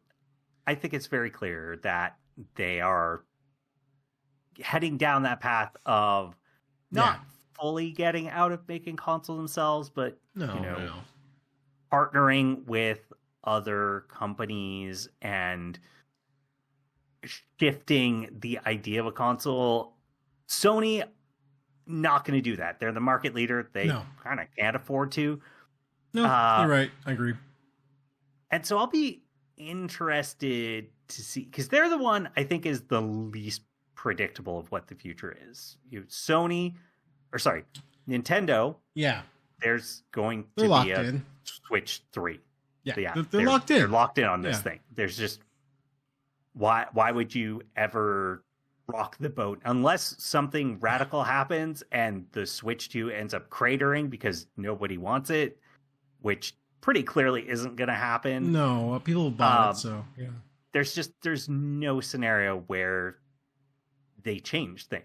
Speaker 2: I think it's very clear that they are heading down that path of not fully getting out of making consoles themselves, but partnering with other companies and shifting the idea of a console. Sony, not going to do that. They're the market leader. They kind of can't afford to.
Speaker 1: No, you're right. I agree.
Speaker 2: And so I'll be interested to see, because they're the one I think is the least predictable of what the future is. Nintendo.
Speaker 1: Yeah.
Speaker 2: There's going
Speaker 1: They're
Speaker 2: to be
Speaker 1: locked
Speaker 2: a
Speaker 1: in.
Speaker 2: Switch 3.
Speaker 1: Yeah,
Speaker 2: So
Speaker 1: they're locked in.
Speaker 2: They're locked in on this
Speaker 1: Yeah.
Speaker 2: thing. There's just why would you ever rock the boat unless something radical happens and the Switch 2 ends up cratering because nobody wants it, which pretty clearly isn't going to happen.
Speaker 1: No, people bought it, so yeah.
Speaker 2: There's no scenario where they change things.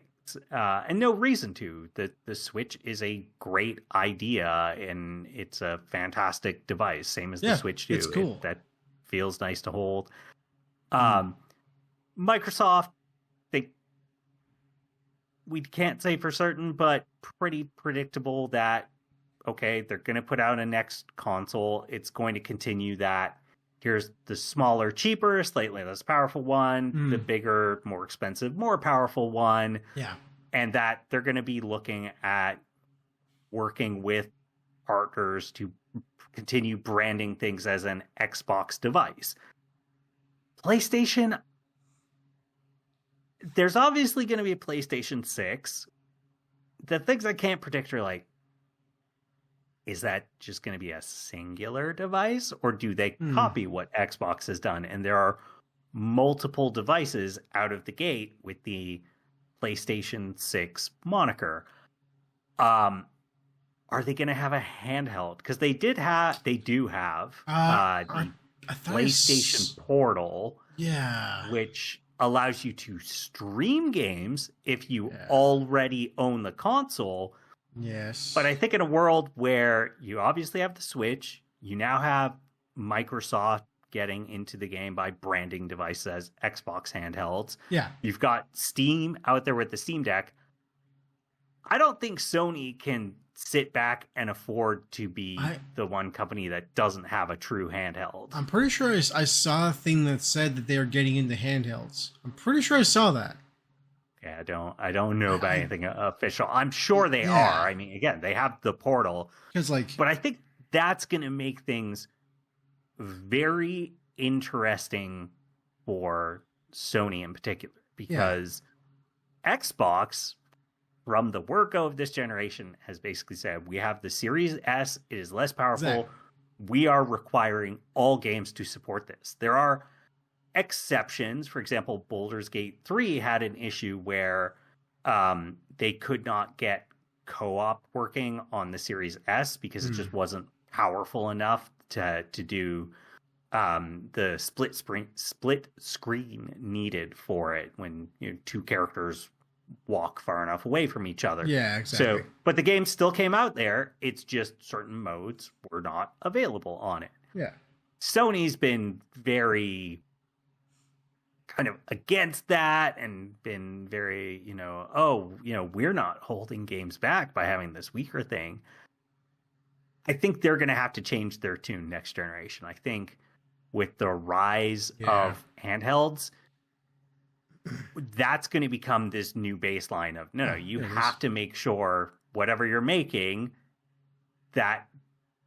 Speaker 2: And no reason to. The Switch is a great idea and it's a fantastic device, same as the Switch 2.
Speaker 1: It's cool.
Speaker 2: That feels nice to hold. Microsoft, we can't say for certain, but pretty predictable that, okay, they're going to put out a next console. It's going to continue that. Here's the smaller, cheaper, slightly less powerful one, the bigger, more expensive, more powerful one.
Speaker 1: Yeah.
Speaker 2: And that they're going to be looking at working with partners to continue branding things as an Xbox device. PlayStation, there's obviously going to be a PlayStation 6. The things I can't predict are like, is that just going to be a singular device, or do they copy what Xbox has done? And there are multiple devices out of the gate with the PlayStation 6 moniker. Are they going to have a handheld? Because they do have the PlayStation Portal, which allows you to stream games if you already own the console.
Speaker 1: Yes.
Speaker 2: But I think in a world where you obviously have the Switch, you now have Microsoft getting into the game by branding devices as Xbox handhelds.
Speaker 1: Yeah.
Speaker 2: You've got Steam out there with the Steam Deck. I don't think Sony can sit back and afford to be the one company that doesn't have a true handheld.
Speaker 1: I'm pretty sure I saw a thing that said that they are getting into handhelds. I'm pretty sure I saw that.
Speaker 2: Yeah, I don't know about anything official. I'm sure they are. I mean, again, they have the portal. But I think that's going to make things very interesting for Sony in particular, because Xbox, from the word-go of this generation, has basically said, we have the Series S, it is less powerful.
Speaker 1: Exactly.
Speaker 2: We are requiring all games to support this. There are exceptions. For example, Baldur's Gate 3 had an issue where they could not get co-op working on the Series S because it just wasn't powerful enough to do the split screen needed for it when two characters walk far enough away from each other.
Speaker 1: Yeah, exactly.
Speaker 2: So, but the game still came out there. It's just certain modes were not available on it.
Speaker 1: Yeah.
Speaker 2: Sony's been very kind of against that and been very, we're not holding games back by having this weaker thing. I think they're going to have to change their tune next generation. I think with the rise of handhelds, that's going to become this new baseline of, you have to make sure whatever you're making, that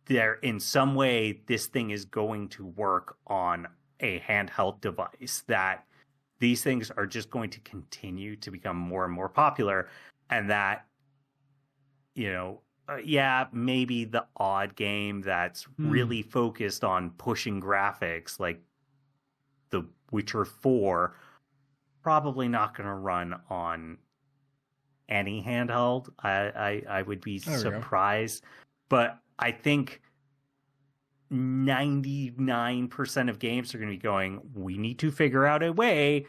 Speaker 2: there in some way this thing is going to work on a handheld device, that these things are just going to continue to become more and more popular, and that, maybe the odd game that's really focused on pushing graphics, like The Witcher 4, probably not going to run on any handheld. I would be surprised, but I think 99% of games are going to be going, we need to figure out a way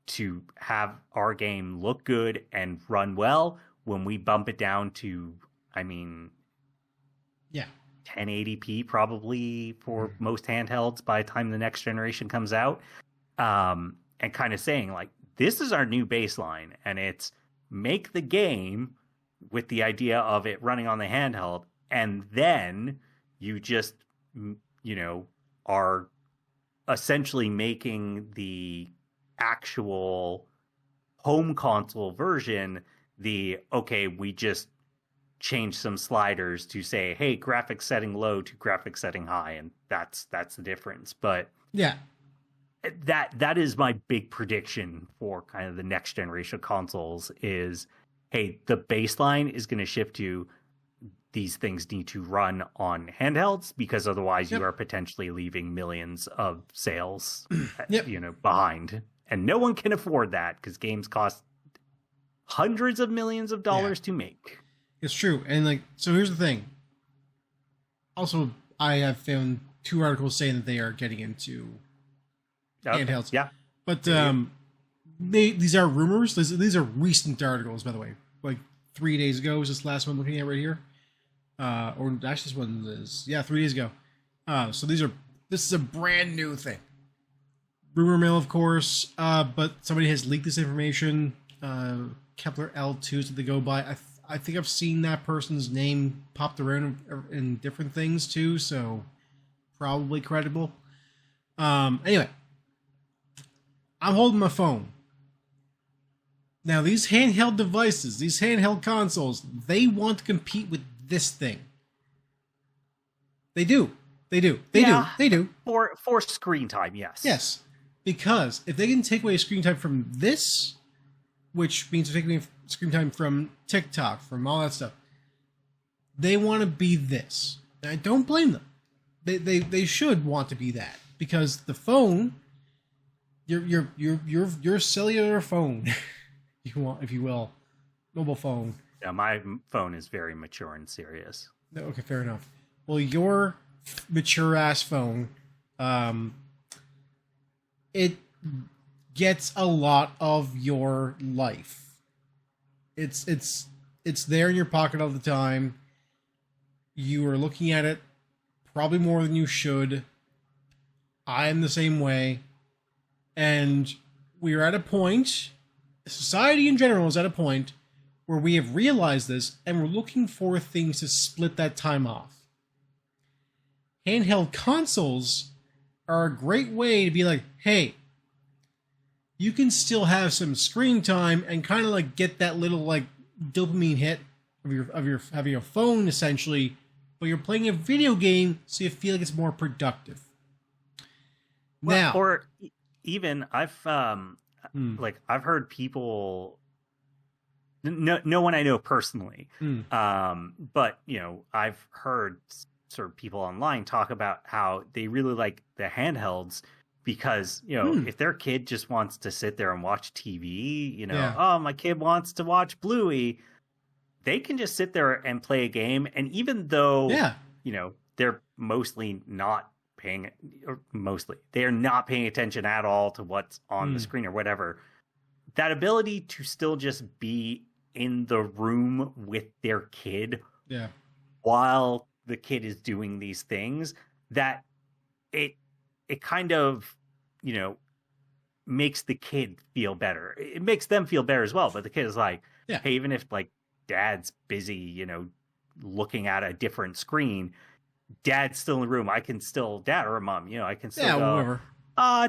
Speaker 2: to have our game look good and run well when we bump it down to, 1080p probably for most handhelds by the time the next generation comes out. And kind of saying, like, this is our new baseline, and it's make the game with the idea of it running on the handheld, and then you just are essentially making the actual home console version we just change some sliders to say, hey, graphics setting low to graphics setting high, and that's the difference. But
Speaker 1: yeah,
Speaker 2: that is my big prediction for kind of the next generation of consoles is, hey, the baseline is going to shift to these things need to run on handhelds, because otherwise you are potentially leaving millions of sales behind, and no one can afford that because games cost hundreds of millions of dollars to make.
Speaker 1: It's true. And like, so here's the thing. Also, I have found 2 articles saying that they are getting into handhelds.
Speaker 2: Yeah.
Speaker 1: But these are rumors. These are recent articles, by the way. Like 3 days ago was this last one I'm looking at right here. Or actually this one is 3 days ago. So this is a brand new thing. Rumor mill, of course, but somebody has leaked this information. Kepler L2 that they go by. I think I've seen that person's name popped around in different things too, so probably credible. Anyway, I'm holding my phone. Now, these handheld devices, these handheld consoles, they want to compete with this thing. They do. They do.
Speaker 2: For screen time, yes.
Speaker 1: Yes. Because if they can take away screen time from this, which means they're taking away screen time from TikTok, from all that stuff, they want to be this. And I don't blame them. They should want to be that, because the phone, your cellular phone, if you will, mobile phone.
Speaker 2: Yeah, my phone is very mature and serious.
Speaker 1: Okay, fair enough. Well, your mature ass phone, it gets a lot of your life. It's there in your pocket all the time. You are looking at it probably more than you should. I am the same way. And we are at a point, society in general is at a point where we have realized this and we're looking for things to split that time off. Handheld consoles are a great way to be like, hey, you can still have some screen time and kind of like get that little like dopamine hit of your having a phone essentially, but you're playing a video game, so you feel like it's more productive. Now,
Speaker 2: or even I've I've heard people, no one I know personally, but I've heard sort of people online talk about how they really like the handhelds. Because, if their kid just wants to sit there and watch TV, oh, my kid wants to watch Bluey, they can just sit there and play a game. And even though, they're they're not paying attention at all to what's on the screen or whatever, that ability to still just be in the room with their kid while the kid is doing these things, that it kind of, makes the kid feel better. It makes them feel better as well. But the kid is like, hey, even if like dad's busy, looking at a different screen, dad's still in the room. I can still, dad or mom, I can still go,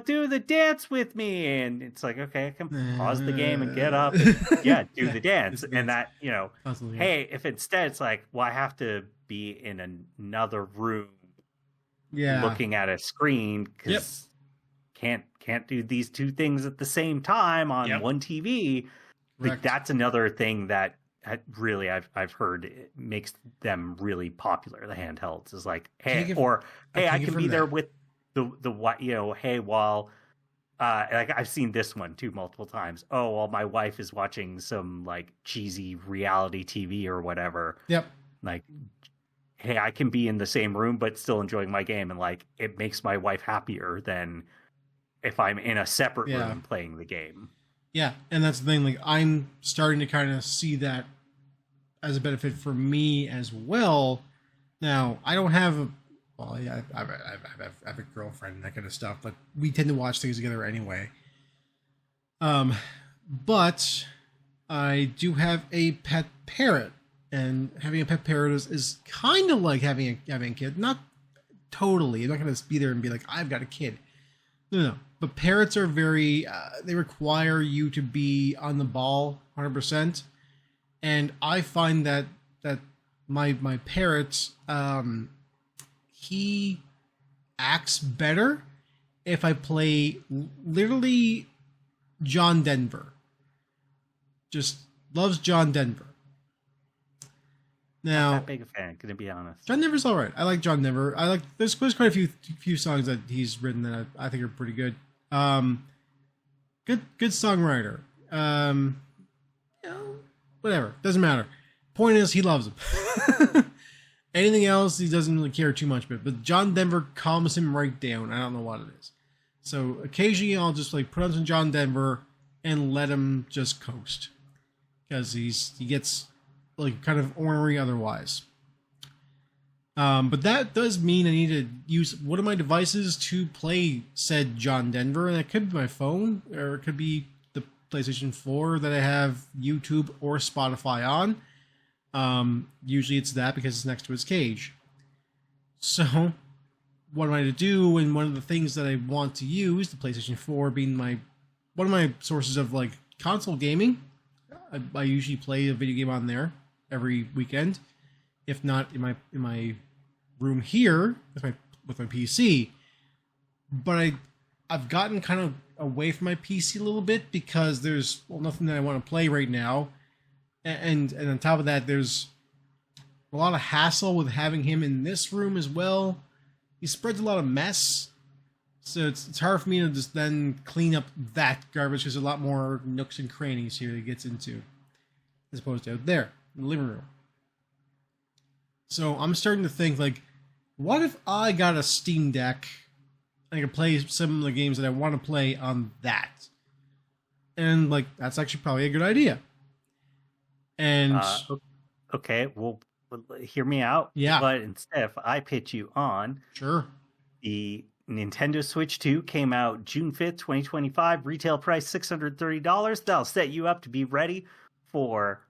Speaker 2: do the dance with me. And it's like, okay, I can pause the game and get up and do the dance. And that, hey, if instead it's like, well, I have to be in another room looking at a screen because can't do these two things at the same time on one TV. Like, that's another thing that really I've heard it makes them really popular. The handhelds is like, hey, I can be there with the hey, while like I've seen this one too multiple times. Oh, while my wife is watching some like cheesy reality TV or whatever. Like, hey, I can be in the same room but still enjoying my game, and like it makes my wife happier than if I'm in a separate room playing the game. Yeah, and that's the thing. Like, I'm starting to kind of see that as a benefit for me as well. Now, I don't have I have a girlfriend and that kind of stuff, but we tend to watch things together anyway. But I do have a pet parrot. And having a pet parrot is kind of like having a kid. Not totally. You're not going to be there and be like, I've got a kid. No. But parrots are very, they require you to be on the ball 100%. And I find that
Speaker 1: my parrot, he acts better if I play literally John Denver. Just loves John Denver. Now,
Speaker 2: not that big a fan, gonna be honest.
Speaker 1: John Denver's all right. I like John Denver. There's quite a few songs that he's written that I think are pretty good. Good songwriter. Whatever, doesn't matter. Point is, he loves him. Anything else, he doesn't really care too much about. But John Denver calms him right down. I don't know what it is. So occasionally, I'll just like put on some John Denver and let him just coast, because he gets like kind of ornery otherwise. But that does mean I need to use one of my devices to play said John Denver, and it could be my phone, or it could be the PlayStation 4 that I have YouTube or Spotify on. Usually it's that, because it's next to his cage. So what am I to do? And one of the things that I want to use, the PlayStation 4 being one of my sources of like console gaming, I usually play a video game on there every weekend, if not in my room here with my PC. But I've gotten kind of away from my PC a little bit, because there's nothing that I want to play right now, and on top of that, there's a lot of hassle with having him in this room as well. He spreads a lot of mess, so it's hard for me to just then clean up that garbage, because there's a lot more nooks and crannies here that he gets into, as opposed to out there in the living room. So I'm starting to think, like, what if I got a Steam Deck and I could play some of the games that I want to play on that? And like, that's actually probably a good idea. And
Speaker 2: okay, well, hear me out.
Speaker 1: Yeah.
Speaker 2: But instead, if I pitch you on,
Speaker 1: sure,
Speaker 2: the Nintendo Switch 2 came out June 5th, 2025. Retail price $630. That'll set you up to be ready for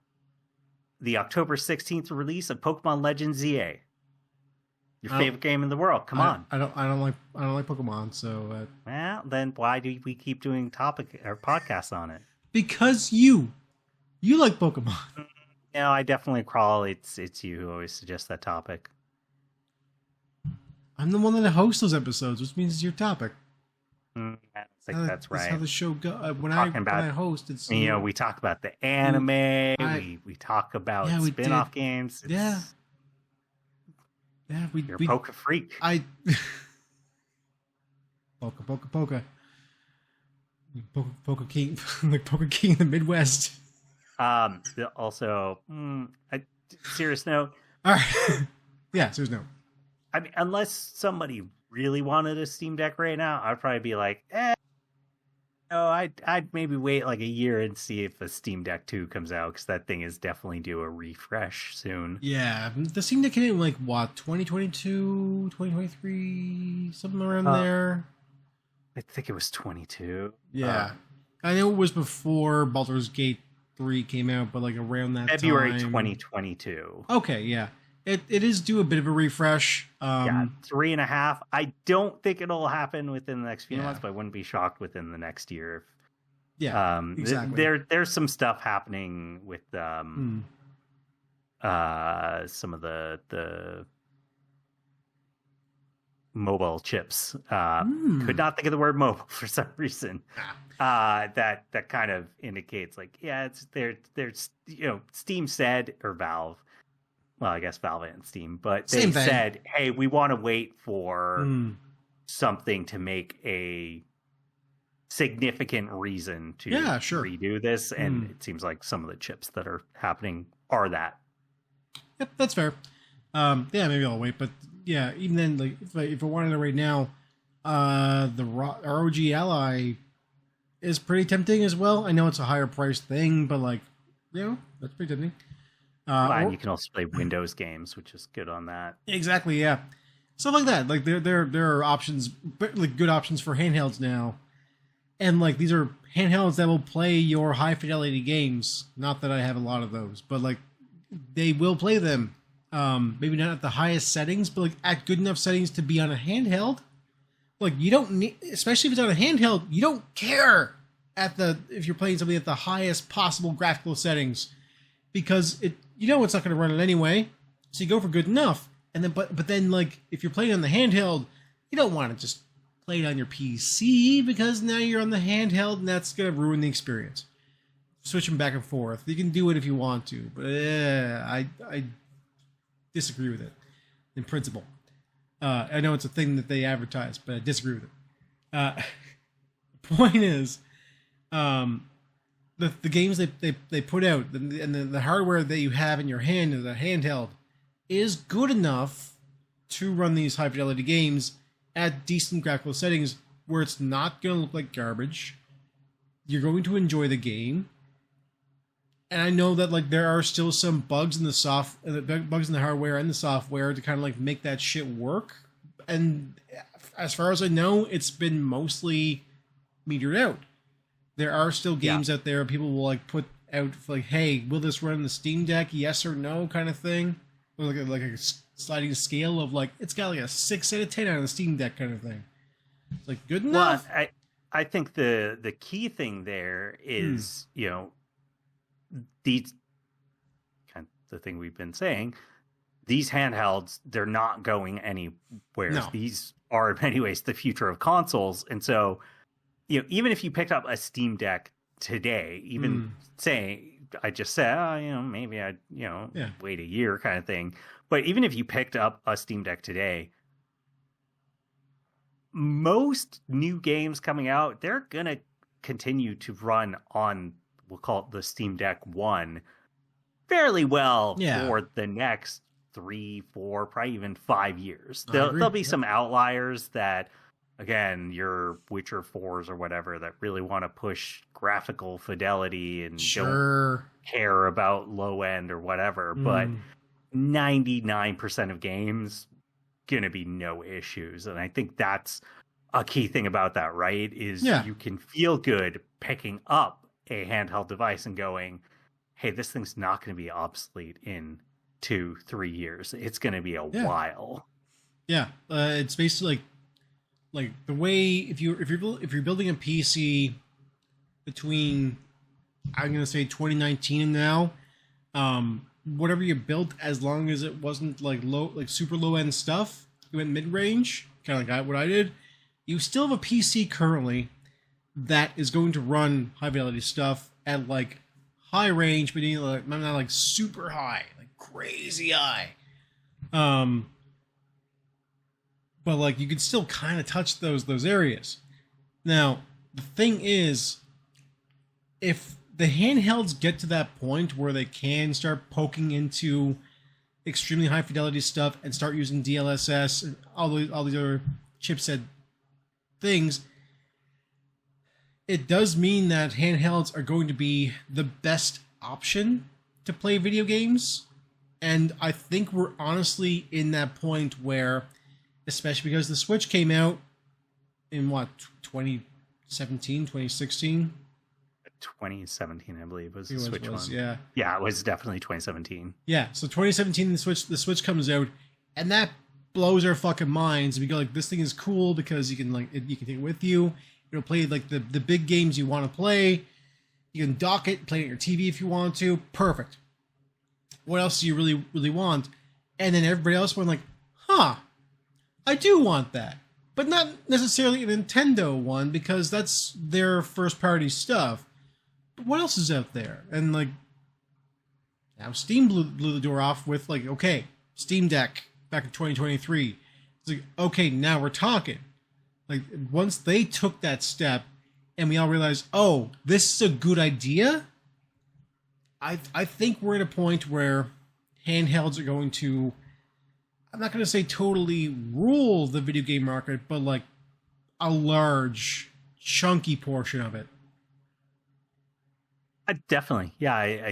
Speaker 2: the October 16th release of Pokemon Legends ZA. Your favorite game in the world. Come on.
Speaker 1: I don't like Pokemon, so
Speaker 2: well, then why do we keep doing podcasts on it?
Speaker 1: Because you like Pokemon.
Speaker 2: No, I definitely crawl. It's you who always suggests that topic.
Speaker 1: I'm the one that hosts those episodes, which means it's your topic.
Speaker 2: I think that's right. That's
Speaker 1: how the show goes. When I host, it's
Speaker 2: we talk about the anime. We talk about spin-off games.
Speaker 1: Yeah,
Speaker 2: you're a Poke freak.
Speaker 1: Poke King, like Poke King in the Midwest.
Speaker 2: Also, serious note.
Speaker 1: All right. Yeah, serious note.
Speaker 2: I mean, unless somebody really wanted a Steam Deck right now, I'd probably be like, I'd maybe wait like a year and see if the Steam Deck 2 comes out, because that thing is definitely due a refresh soon.
Speaker 1: Yeah, the Steam Deck came in like, what, 2022, 2023, something around there?
Speaker 2: I think it was 22.
Speaker 1: Yeah. I know it was before Baldur's Gate 3 came out, but like around that
Speaker 2: February
Speaker 1: time.
Speaker 2: 2022.
Speaker 1: Okay, yeah. It is due a bit of a refresh.
Speaker 2: 3.5. I don't think it'll happen within the next few months, but I wouldn't be shocked within the next year.
Speaker 1: Exactly.
Speaker 2: There's some stuff happening with some of the mobile chips. Could not think of the word mobile for some reason. That kind of indicates like, it's there's Steam said, or Valve. Well, I guess Valve and Steam, but they said, hey, we want to wait for something to make a significant reason to redo this. And it seems like some of the chips that are happening are that.
Speaker 1: Yep, that's fair. Maybe I'll wait. But yeah, even then, like if I wanted it right now, the ROG Ally is pretty tempting as well. I know it's a higher priced thing, but like, that's pretty tempting.
Speaker 2: And you can also play Windows games, which is good on that.
Speaker 1: Exactly, yeah. Stuff like that. Like there are options, like good options for handhelds now, and like these are handhelds that will play your high fidelity games. Not that I have a lot of those, but like they will play them. Maybe not at the highest settings, but like at good enough settings to be on a handheld. Like you don't need, especially if it's on a handheld, you don't care if you're playing something at the highest possible graphical settings, because it's not going to run it anyway. So you go for good enough, and then but then like if you're playing on the handheld, you don't want to just play it on your PC because now you're on the handheld and that's gonna ruin the experience. Switching back and forth, you can do it if you want to, but I disagree with it in principle. I know it's a thing that they advertise, but I disagree with it. The point is, the games they put out and the hardware that you have in your hand, the handheld, is good enough to run these high fidelity games at decent graphical settings where it's not going to look like garbage. You're going to enjoy the game. And I know that like there are still some bugs in the bugs in the hardware and the software to kind of like make that shit work. And as far as I know, it's been mostly metered out. There are still games out there people will like put out like, hey, will this run on the Steam Deck? Yes or no kind of thing. Or like a sliding scale of like it's got like a 6 out of 10 on the Steam Deck kind of thing. It's like good enough.
Speaker 2: Well, I think the key thing there is these kind of the thing we've been saying. These handhelds, they're not going anywhere.
Speaker 1: No.
Speaker 2: These are in many ways the future of consoles, and so even if you picked up a Steam Deck today, even say I just said, maybe I'd wait a year kind of thing. But even if you picked up a Steam Deck today, most new games coming out, they're going to continue to run on, we'll call it the Steam Deck 1, fairly well for the next 3, 4, probably even 5 years. There'll be some outliers that, again, your Witcher 4s or whatever that really want to push graphical fidelity and don't care about low end or whatever. But 99% of games going to be no issues. And I think that's a key thing about that, right? Is you can feel good picking up a handheld device and going, hey, this thing's not going to be obsolete in 2-3 years. It's going to be a while.
Speaker 1: Yeah. It's basically like the way if you're building a PC between, I'm gonna say 2019 and now, whatever you built, as long as it wasn't like super low end stuff, you went mid range, kind of like what I did. You still have a PC currently that is going to run high fidelity stuff at like high range, but not like super high, like crazy high. But like you can still kind of touch those areas. Now, the thing is, if the handhelds get to that point where they can start poking into extremely high fidelity stuff and start using DLSS and all these other chipset things, it does mean that handhelds are going to be the best option to play video games. And I think we're honestly in that point where, especially because the Switch came out in 2017, 2016?
Speaker 2: 2017, I believe, was the Switch one.
Speaker 1: Yeah.
Speaker 2: Yeah, it was definitely 2017.
Speaker 1: Yeah, so 2017, the Switch comes out, and that blows our fucking minds. We go like, this thing is cool because you can you can take it with you. It'll play like the big games you want to play. You can dock it, play it on your TV if you want to. Perfect. What else do you really, really want? And then everybody else went like, huh, I do want that. But not necessarily a Nintendo one, because that's their first party stuff. But what else is out there? And like, now Steam blew the door off with like, okay, Steam Deck back in 2023. It's like, okay, now we're talking. Like, once they took that step and we all realized, oh, this is a good idea, I think we're at a point where handhelds are going to, I'm not going to say totally rule the video game market, but like a large, chunky portion of it.
Speaker 2: Definitely. Yeah,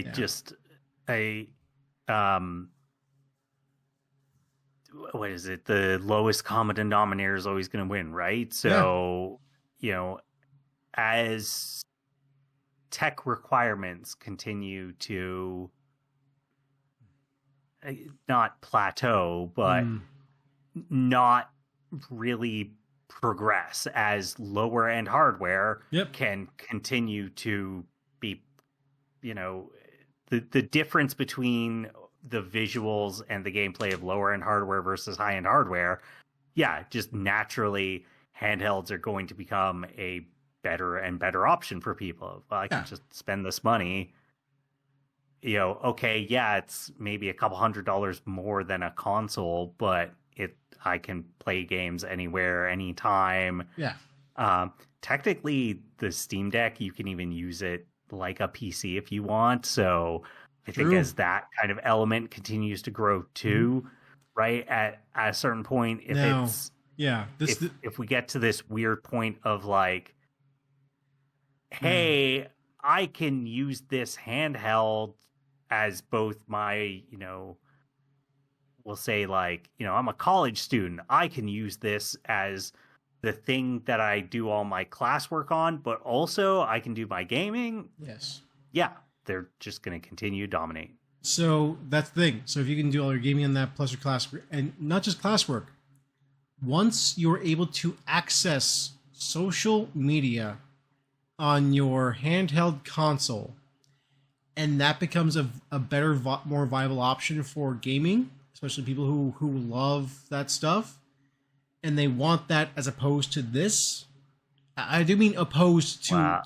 Speaker 2: what is it? The lowest common denominator is always going to win, right? So, as tech requirements continue to not plateau, but not really progress, as lower end hardware can continue to be, the difference between the visuals and the gameplay of lower end hardware versus high end hardware, yeah, just naturally handhelds are going to become a better and better option for people. Well, I can just spend this money. Okay, yeah, it's maybe a couple $100 more than a console, but I can play games anywhere, anytime.
Speaker 1: Yeah.
Speaker 2: Technically, the Steam Deck, you can even use it like a PC if you want. So I think as that kind of element continues to grow too, right, at a certain point, if we get to this weird point of like, hey, I can use this handheld as both my, we'll say like, I'm a college student. I can use this as the thing that I do all my classwork on, but also I can do my gaming.
Speaker 1: Yes.
Speaker 2: Yeah, they're just going to continue to dominate.
Speaker 1: So that's the thing. So if you can do all your gaming on that plus your classwork, and not just classwork, once you're able to access social media on your handheld console, and that becomes a better, more viable option for gaming, especially people who love that stuff, and they want that as opposed to this. I do mean opposed to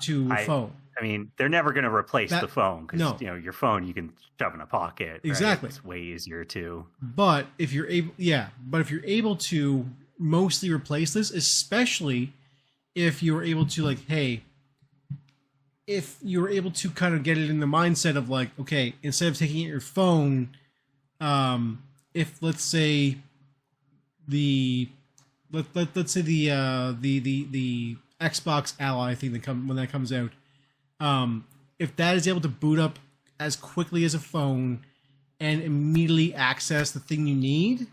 Speaker 1: phone.
Speaker 2: I mean, they're never going to replace the phone because your phone you can shove in a pocket.
Speaker 1: Exactly,
Speaker 2: right? It's way easier too.
Speaker 1: But if you're able to mostly replace this, especially if you're able to if you're able to kind of get it in the mindset of like, okay, instead of taking out your phone, if let's say let's say the Xbox Ally thing when that comes out, if that is able to boot up as quickly as a phone and immediately access the thing you need,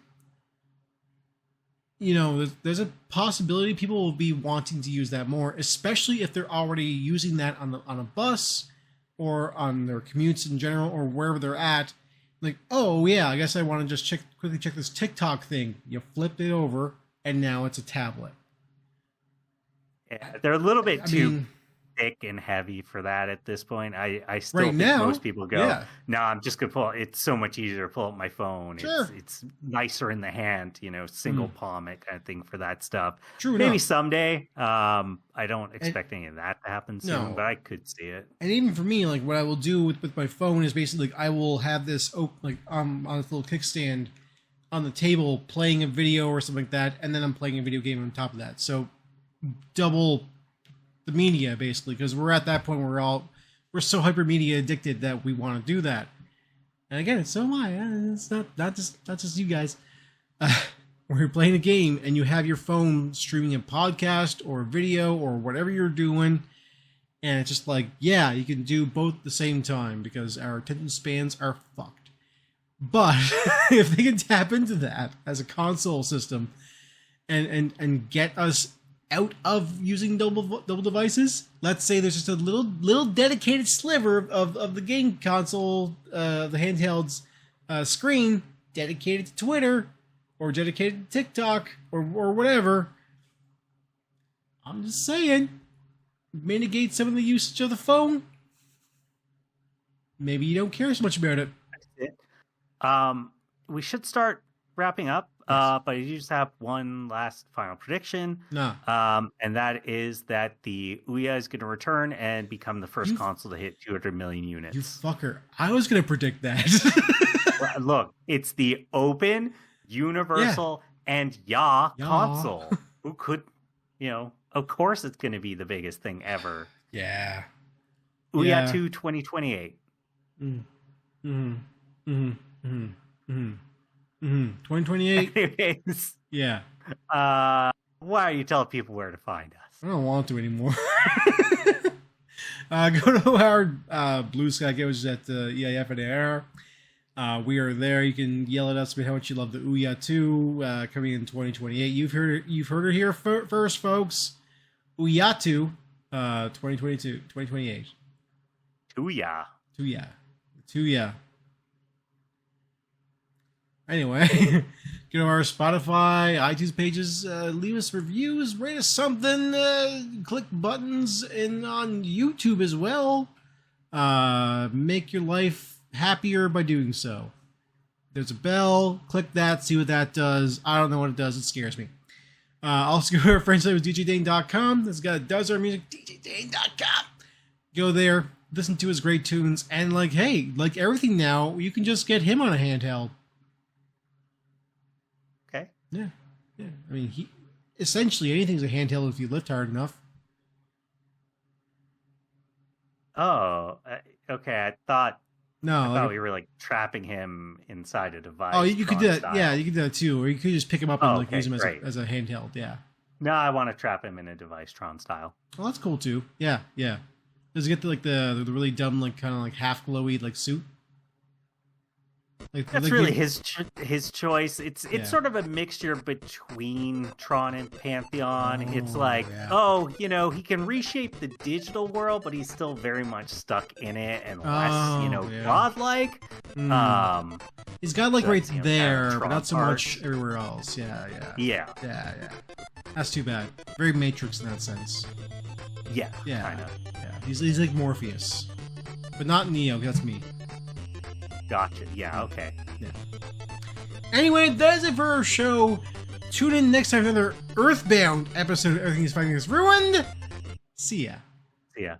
Speaker 1: there's a possibility people will be wanting to use that more, especially if they're already using that on a bus or on their commutes in general or wherever they're at. Like, oh yeah, I guess I want to just quickly check this TikTok thing. You flip it over, and now it's a tablet.
Speaker 2: Yeah, they're a little bit too thick and heavy for that at this point. I still think most people go, no, I'm just gonna pull. It's so much easier to pull up my phone.
Speaker 1: Sure.
Speaker 2: It's nicer in the hand, single palm it kind of thing for that stuff.
Speaker 1: True.
Speaker 2: Maybe someday. I don't expect any of that to happen soon, but I could see it.
Speaker 1: And even for me, like what I will do with my phone is basically like I will have this on this little kickstand on the table playing a video or something like that, and then I'm playing a video game on top of that. So double the media basically, because we're at that point where we're so hyper media addicted that we want to do that. And again, so am I. It's not just you guys. Where you're playing a game and you have your phone streaming a podcast or a video or whatever you're doing, and it's just like, yeah, you can do both at the same time because our attention spans are fucked. But if they can tap into that as a console system and get us out of using double devices, let's say there's just a little dedicated sliver of the game console, the handheld's screen dedicated to Twitter or dedicated to TikTok or whatever. I'm just saying, mitigate some of the usage of the phone. Maybe you don't care so much about it.
Speaker 2: We should start wrapping up. But I just have one last final prediction.
Speaker 1: No.
Speaker 2: And that is that the Ouya is going to return and become the first console to hit 200 million units.
Speaker 1: You fucker. I was going to predict that.
Speaker 2: Look, it's the open, universal, and console. Who could, of course it's going to be the biggest thing ever.
Speaker 1: Yeah.
Speaker 2: Ouya 2 2028.
Speaker 1: 2028.
Speaker 2: Anyways,
Speaker 1: yeah.
Speaker 2: Why are you telling people where to find us?
Speaker 1: I don't want to anymore. Go to our Blue Sky, which is at EIF and AR. We are there. You can yell at us about how much you love the Ouya 2 coming in 2028. You've heard it here first, folks. Ouya 2 2028.
Speaker 2: Ouya.
Speaker 1: Anyway, go to our Spotify, iTunes pages, leave us reviews, rate us something, click buttons, and on YouTube as well. Make your life happier by doing so. There's a bell. Click that. See what that does. I don't know what it does. It scares me. Also, go to our friend's site with djdane.com. This guy does our music. djdane.com. Go there. Listen to his great tunes. And, like, hey, like everything now, you can just get him on a handheld.
Speaker 2: Okay.
Speaker 1: Yeah. Yeah. I mean, essentially anything's a handheld if you lift hard enough.
Speaker 2: Oh, okay. I thought
Speaker 1: we
Speaker 2: were like trapping him inside a device.
Speaker 1: Oh, you could do that.
Speaker 2: style.
Speaker 1: Yeah, you could do that too. Or you could just pick him up and
Speaker 2: okay,
Speaker 1: use him
Speaker 2: great.
Speaker 1: as a handheld. Yeah.
Speaker 2: No, I want to trap him in a device Tron style.
Speaker 1: Well, that's cool too. Yeah, yeah. Does he get the really dumb, like, kind of like half glowy, like, suit?
Speaker 2: That's really his choice. It's sort of a mixture between Tron and Pantheon. It's like, he can reshape the digital world, but he's still very much stuck in it and less, godlike.
Speaker 1: He's got like right there,
Speaker 2: kind of
Speaker 1: but not so
Speaker 2: part.
Speaker 1: much everywhere else. Yeah. That's too bad. Very Matrix in that sense.
Speaker 2: Yeah.
Speaker 1: Yeah.
Speaker 2: Kinda.
Speaker 1: Yeah. He's like Morpheus, but not Neo. That's me.
Speaker 2: Gotcha. Yeah, okay.
Speaker 1: Yeah. Anyway, that is it for our show. Tune in next time for another Earthbound episode of Everything is Finding Us Ruined. See ya.
Speaker 2: See ya.